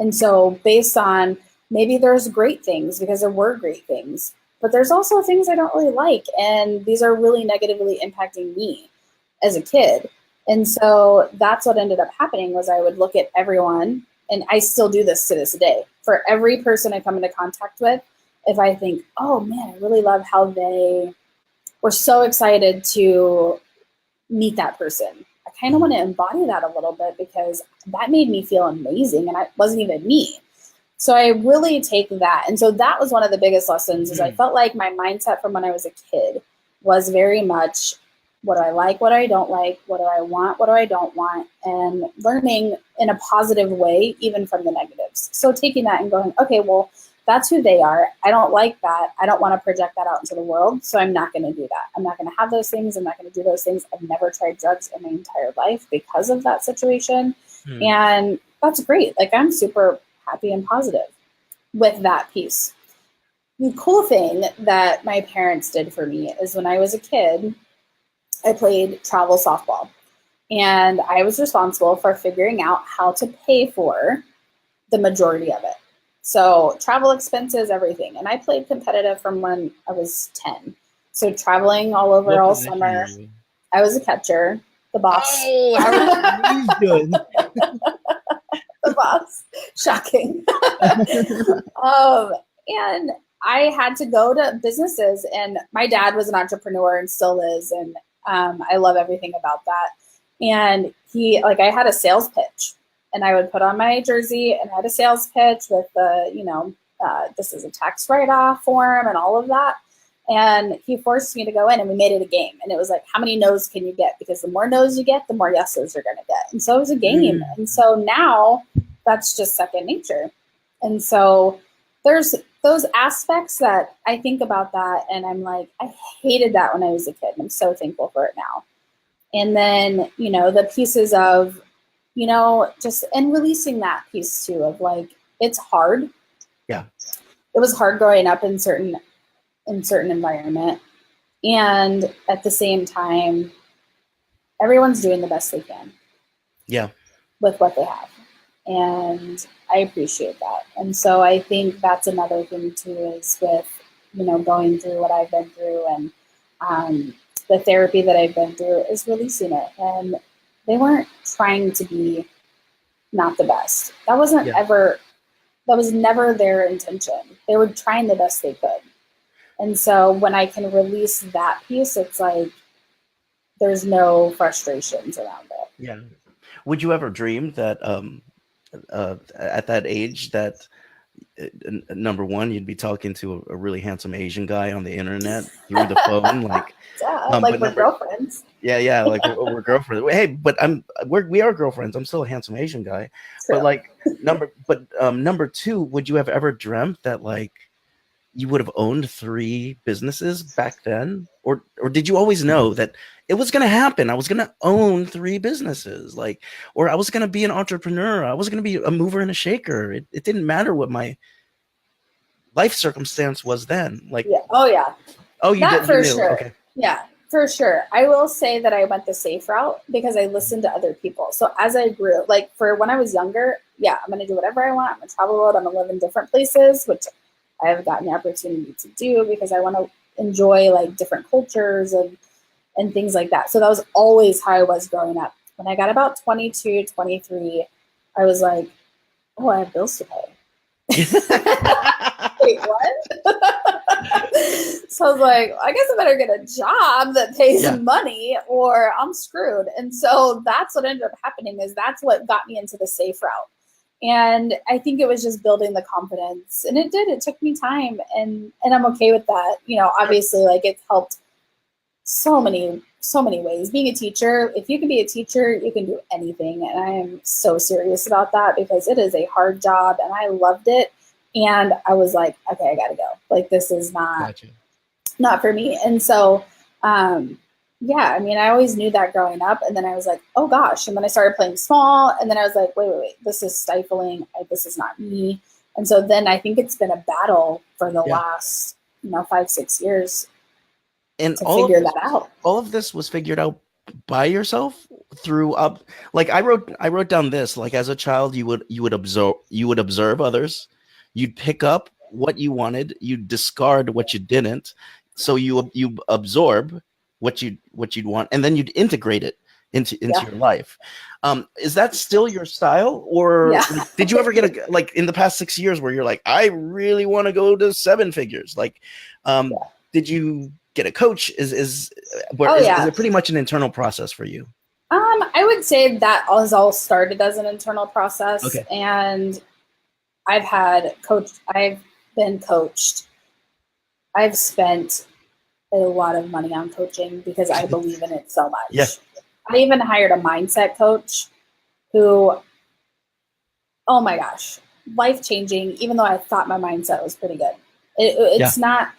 And so based on, maybe there's great things because there were great things, but there's also things I don't really like. And these are really negatively impacting me as a kid. And so that's what ended up happening was I would look at everyone, and I still do this to this day. For every person I come into contact with, if I think, oh man, I really love how they were so excited to meet that person, I kind of want to embody that a little bit because that made me feel amazing and it wasn't even me. So I really take that. And so that was one of the biggest lessons is I felt like my mindset from when I was a kid was very much, what do I like, what I don't like, what do I want, what do I don't want, and learning in a positive way, even from the negatives. So taking that and going, okay, well, that's who they are. I don't like that. I don't want to project that out into the world. So I'm not going to do that. I'm not going to have those things. I'm not going to do those things. I've never tried drugs in my entire life because of that situation. And that's great. Like, I'm super happy and positive with that piece. The cool thing that my parents did for me is when I was a kid, I played travel softball. And I was responsible for figuring out how to pay for the majority of it. So travel expenses, everything. And I played competitive from when I was 10. So traveling all over all summer. I was a catcher, the boss. Oh, how are you doing? The boss. Shocking. And I had to go to businesses, and my dad was an entrepreneur and still is. And I love everything about that. And I had a sales pitch, and I would put on my jersey and I had a sales pitch with the, this is a tax write-off form and all of that. And he forced me to go in, and we made it a game. And it was like, how many no's can you get? Because the more no's you get, the more yeses you're going to get. And so it was a game. And so now that's just second nature. And so there's those aspects that I think about that, and I'm like, I hated that when I was a kid. I'm so thankful for it now. And then, the pieces of, just, and releasing that piece too of like, it's hard. Yeah. It was hard growing up in certain environment. And at the same time, everyone's doing the best they can. Yeah. With what they have. And I appreciate that. And so I think that's another thing too, is with, going through what I've been through, and the therapy that I've been through is releasing it. And they weren't trying to be not the best. That wasn't that was never their intention. They were trying the best they could. And so when I can release that piece, it's like, there's no frustrations around it. Yeah. Would you ever dream that, at that age that, number one, you'd be talking to a really handsome Asian guy on the internet through the phone, like, we're girlfriends. Yeah, like we're girlfriends. Hey, but we are girlfriends. I'm still a handsome Asian guy. True. But like number two, would you have ever dreamt that like you would have owned 3 businesses back then, or did you always know that it was going to happen? I was going to own 3 businesses, like, or I was going to be an entrepreneur. I was going to be a mover and a shaker. It didn't matter what my life circumstance was then. Like, yeah. Oh yeah. Oh, you did for sure. Okay. Yeah, for sure. I will say that I went the safe route because I listened to other people. So as I grew, like for when I was younger, yeah, I'm going to do whatever I want. I'm going to travel the world. I'm going to live in different places, which I have gotten the opportunity to do because I want to enjoy like different cultures and things like that. So that was always how I was growing up. When I got about 22, 23, I was like, oh, I have bills to pay. Wait, what? So I was like, I guess I better get a job that pays money or I'm screwed. And so that's what ended up happening, is that's what got me into the safe route. And I think it was just building the confidence, and it did. It took me time, and I'm okay with that. Obviously, like it's helped so many ways. Being a teacher, if you can be a teacher, you can do anything. And I am so serious about that because it is a hard job, and I loved it. And I was like, okay, I got to go. Like this is not for me. And so, yeah, I mean, I always knew that growing up, and then I was like, oh gosh. And then I started playing small, and then I was like, wait, this is stifling. This is not me. And so then I think it's been a battle for the last, 5-6 years and to figure that out. All of this was figured out by yourself through like I wrote down this, like as a child, you would observe others, you'd pick up what you wanted, you'd discard what you didn't. So you absorb what you'd want, and then you'd integrate it into your life. Is that still your style, or did you ever get like in the past 6 years where you're like, I really want to go to 7 figures? Like, did you get a coach? Is it pretty much an internal process for you? I would say that all started as an internal process. Okay. And I've been coached. I've spent a lot of money on coaching because I believe in it so much. Yeah. I even hired a mindset coach who, oh my gosh, life-changing, even though I thought my mindset was pretty good. It's not,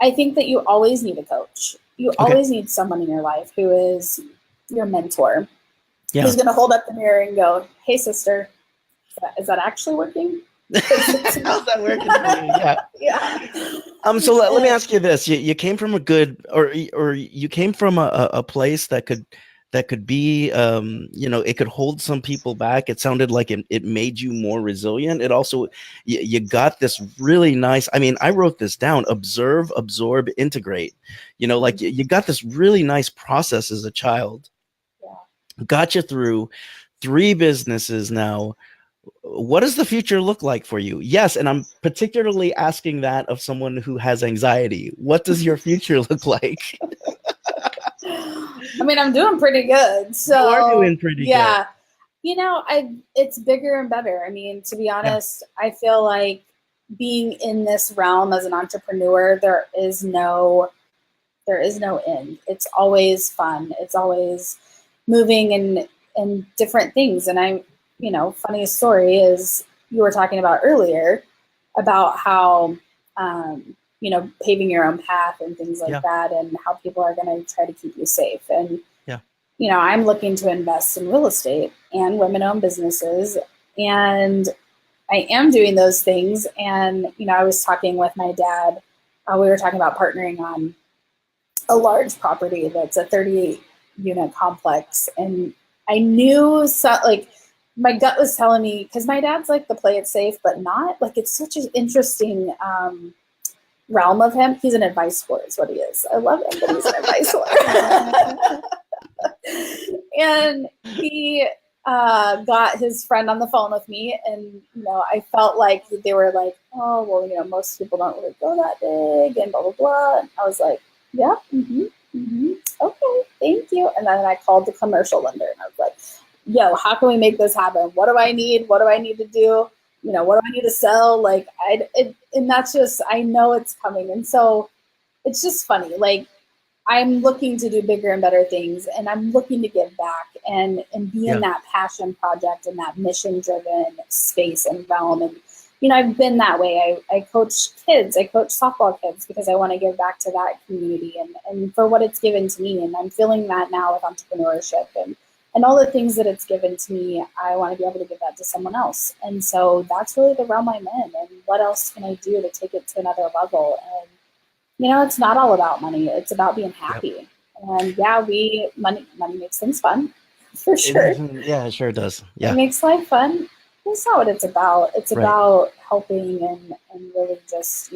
I think that you always need a coach. You always need someone in your life who is your mentor, who's going to hold up the mirror and go, hey, sister, is that actually working? How's that working for you? Yeah. So let me ask you this. You came from a good, or you came from a place that could be, it could hold some people back. It sounded like it made you more resilient. It also, you got this really nice, I mean, I wrote this down: observe, absorb, integrate. Like you got this really nice process as a child. Got you through 3 businesses now. What does the future look like for you? Yes, and I'm particularly asking that of someone who has anxiety. What does your future look like? I mean, I'm doing pretty good. So you are doing pretty good. It's bigger and better. I mean, to be honest, I feel like being in this realm as an entrepreneur, there is no end. It's always fun. It's always moving and different things. And funniest story is you were talking about earlier about how, paving your own path and things like that, and how people are going to try to keep you safe. And, I'm looking to invest in real estate and women-owned businesses, and I am doing those things. And, I was talking with my dad. We were talking about partnering on a large property that's a 38-unit complex. And I knew, my gut was telling me, because my dad's like the play it safe, but not like, it's such an interesting realm of him. He's an advice whore is what he is. I love him, but he's an advice whore. And he got his friend on the phone with me, and I felt like they were like, oh, well, most people don't really go that big and blah blah blah. And I was like, yeah, okay, thank you. And then I called the commercial lender, and I was like, yo, how can we make this happen? What do I need? What do I need to do? What do I need to sell? And that's just, I know it's coming. And so it's just funny. Like, I'm looking to do bigger and better things, and I'm looking to give back and be in that passion project and that mission driven space and realm. And, I've been that way. I coach kids. I coach softball kids because I want to give back to that community and for what it's given to me. And I'm feeling that now with entrepreneurship and all the things that it's given to me. I want to be able to give that to someone else. And so that's really the realm I'm in. And what else can I do to take it to another level? And, it's not all about money. It's about being happy. And money makes things fun, for sure. It sure does. Yeah. It makes life fun. That's not what it's about. It's about helping and really just,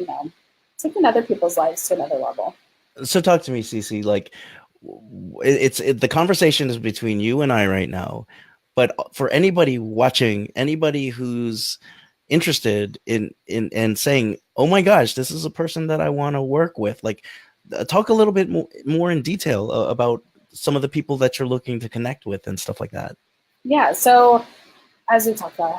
taking other people's lives to another level. So talk to me, Cece. Like, the conversation is between you and I right now, but for anybody watching, anybody who's interested in saying, oh my gosh, this is a person that I want to work with, like, talk a little bit more in detail about some of the people that you're looking to connect with and stuff like that. Yeah. So as we talked about,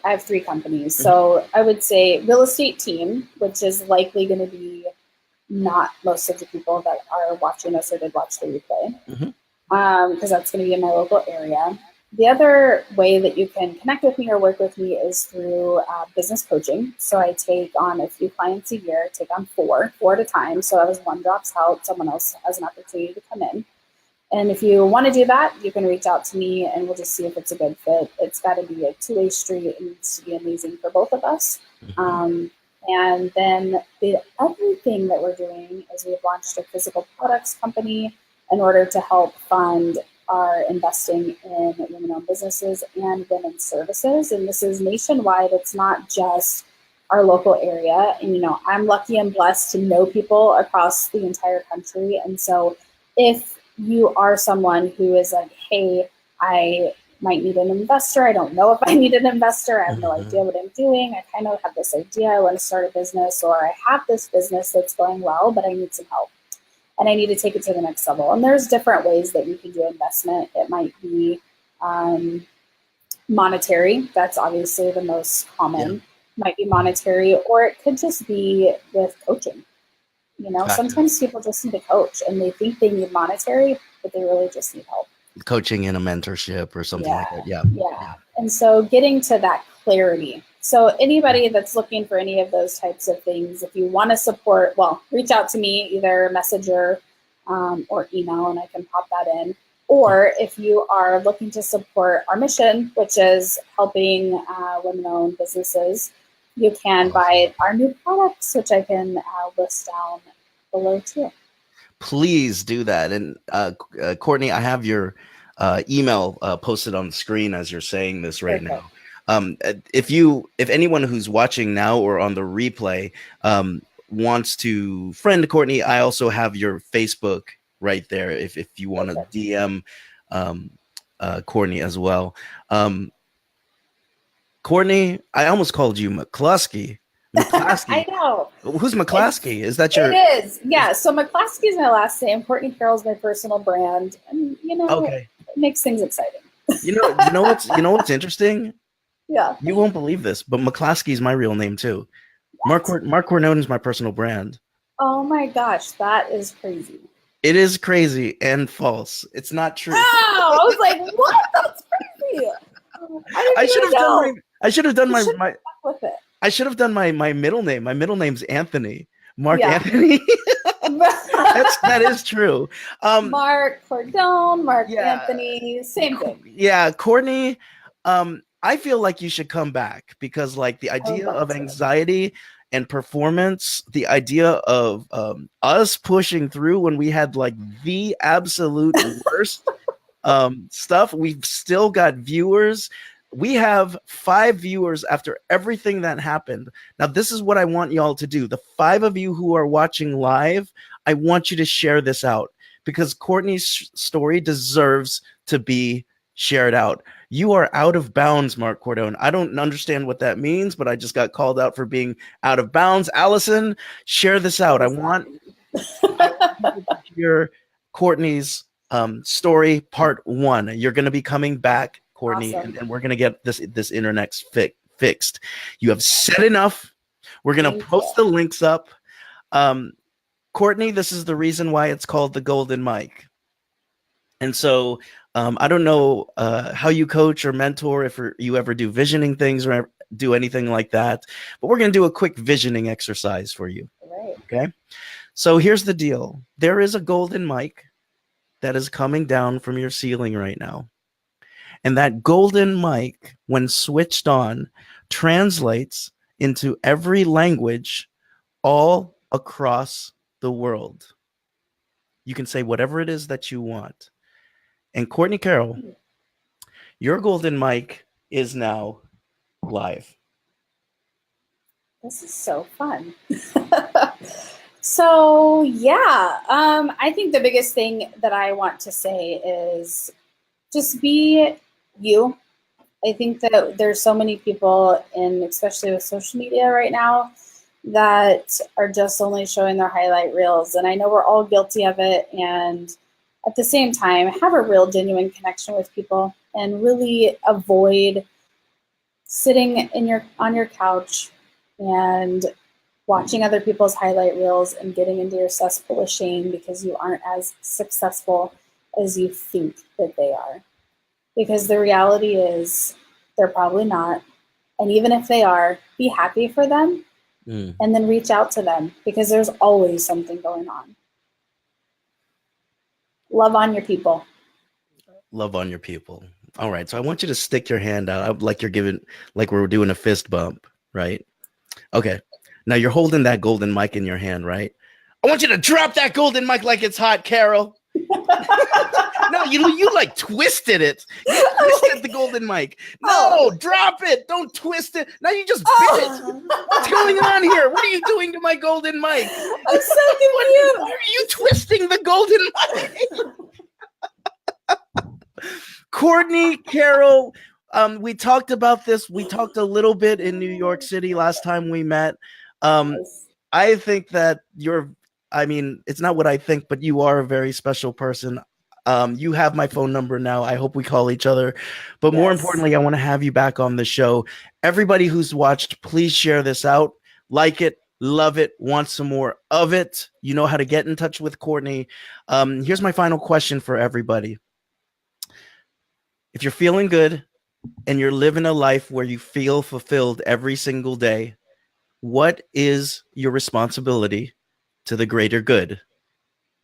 I have 3 companies. So I would say real estate team, which is likely going to be not most of the people that are watching us or did watch the replay, because that's going to be in my local area. The other way that you can connect with me or work with me is through business coaching. So I take on a few clients a year, take on 4 at a time. So as one drops out, someone else has an opportunity to come in. And if you want to do that, you can reach out to me and we'll just see if it's a good fit. It's got to be a 2-way street. It needs to be amazing for both of us. And then the other thing that we're doing is we've launched a physical products company in order to help fund our investing in women-owned businesses and women's services. And this is nationwide. It's not just our local area. And, I'm lucky and blessed to know people across the entire country. And so if you are someone who is like, hey, I might need an investor. I don't know if I need an investor. I have no idea what I'm doing. I kind of have this idea. I want to start a business, or I have this business that's going well, but I need some help and I need to take it to the next level. And there's different ways that you can do investment. It might be monetary. That's obviously the most common. Might be monetary, or it could just be with coaching. Sometimes people just need a coach and they think they need monetary, but they really just need help. Coaching and a mentorship or something like that. Yeah. And so getting to that clarity So anybody that's looking for any of those types of things, if you want to support, well, reach out to me, either messenger or email, and I can pop that in. Or if you are looking to support our mission, which is helping women-owned businesses, you can buy our new products, which I can list down below too. Please do that. And Courtney, I have your email posted on the screen as you're saying this right now. If anyone who's watching now or on the replay wants to friend Courtney, I also have your Facebook right there if you want to DM Courtney as well. Courtney, I almost called you McCluskey. I know. Who's McCluskey? Is that your? It is. Yeah. So McCluskey is my last name. Courtney Carol is my personal brand, and it makes things exciting. You know what's interesting? Yeah. You won't believe this, but McCluskey is my real name too. Marc Cornone is my personal brand. Oh my gosh, that is crazy. It is crazy and false. It's not true. Oh, I was like, what? That's crazy. I should have done my middle name. My middle name's Anthony. Marc Anthony. that is true. Marc Cordone, Marc Anthony, same thing. Yeah, Courtney. I feel like you should come back because, like, the idea of anxiety and performance, the idea of us pushing through when we had like the absolute worst stuff. We've still got viewers. We have 5 viewers after everything that happened. Now, this is what I want y'all to do. The 5 of you who are watching live, I want you to share this out because Courtney's story deserves to be shared out. You are out of bounds, Marc Cordone. I don't understand what that means, but I just got called out for being out of bounds. Allison, share this out. I want to hear Courtney's story part 1. You're going to be coming back, Courtney, awesome. and we're going to get this internet fixed. You have said enough. We're going to post the links up. Courtney, this is the reason why it's called the Golden Mic. And so I don't know how you coach or mentor, if you ever do visioning things or do anything like that, but we're going to do a quick visioning exercise for you. Right. Okay. So here's the deal. There is a golden mic that is coming down from your ceiling right now. And that golden mic, when switched on, translates into every language all across the world. You can say whatever it is that you want. And Courtney Carol, your golden mic is now live. This is so fun. So yeah, I think the biggest thing that I want to say is just be you. I think that there's so many people, and especially with social media right now, that are just only showing their highlight reels. And I know we're all guilty of it. And at the same time, have a real genuine connection with people and really avoid sitting on your couch and watching other people's highlight reels and getting into your cesspool of shame because you aren't as successful as you think that they are. Because the reality is they're probably not. And even if they are, be happy for them and then reach out to them because there's always something going on. Love on your people. Love on your people. All right. So I want you to stick your hand out like we're doing a fist bump, right? Okay. Now you're holding that golden mic in your hand, right? I want you to drop that golden mic like it's hot, Carol. No, you like twisted it. You twisted the golden mic. No, drop it. Don't twist it. Now you just bit it. What's going on here? What are you doing to my golden mic? I'm so confused. Why are you twisting the golden mic? Courtney Carol, we talked about this. We talked a little bit in New York City last time we met. I think that it's not what I think, but you are a very special person. You have my phone number now. I hope we call each other. But more importantly, I want to have you back on the show. Everybody who's watched, please share this out. Like it, love it, want some more of it. You know how to get in touch with Courtney. Here's my final question for everybody. If you're feeling good, and you're living a life where you feel fulfilled every single day, what is your responsibility to the greater good?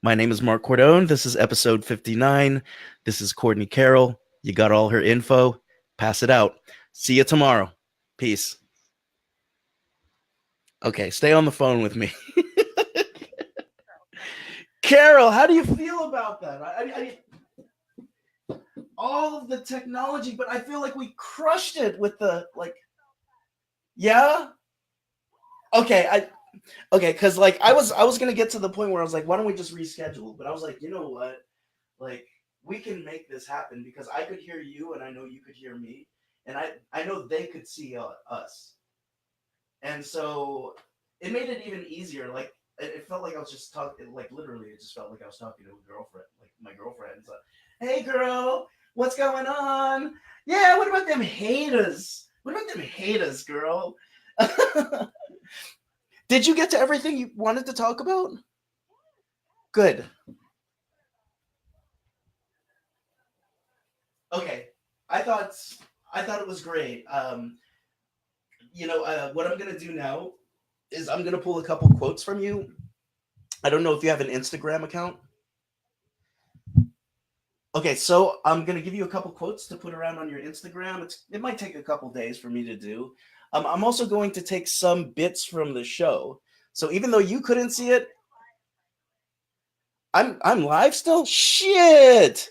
My name is Marc Cordone. This is episode 59. This is Courtney Carol. You got all her info. Pass it out. See you tomorrow. Peace. Okay, stay on the phone with me. Carol, how do you feel about that? I all of the technology, but I feel like we crushed it with the yeah. Okay, because I was gonna get to the point where I was like, why don't we just reschedule? But I was like, you know what? Like, we can make this happen because I could hear you and I know you could hear me, and I know they could see us, and so it made it even easier. Like, it felt like I was just talking, like literally, it just felt like I was talking to a girlfriend, like my girlfriend. So, hey, girl, what's going on? Yeah, what about them haters? What about them haters, girl? Did you get to everything you wanted to talk about? Good. Okay. I thought it was great. What I'm gonna do now is I'm gonna pull a couple quotes from you. I don't know if you have an Instagram account. Okay, so I'm gonna give you a couple quotes to put around on your Instagram. It might take a couple days for me to do. I'm also going to take some bits from the show. So even though you couldn't see it, I'm live still. Shit.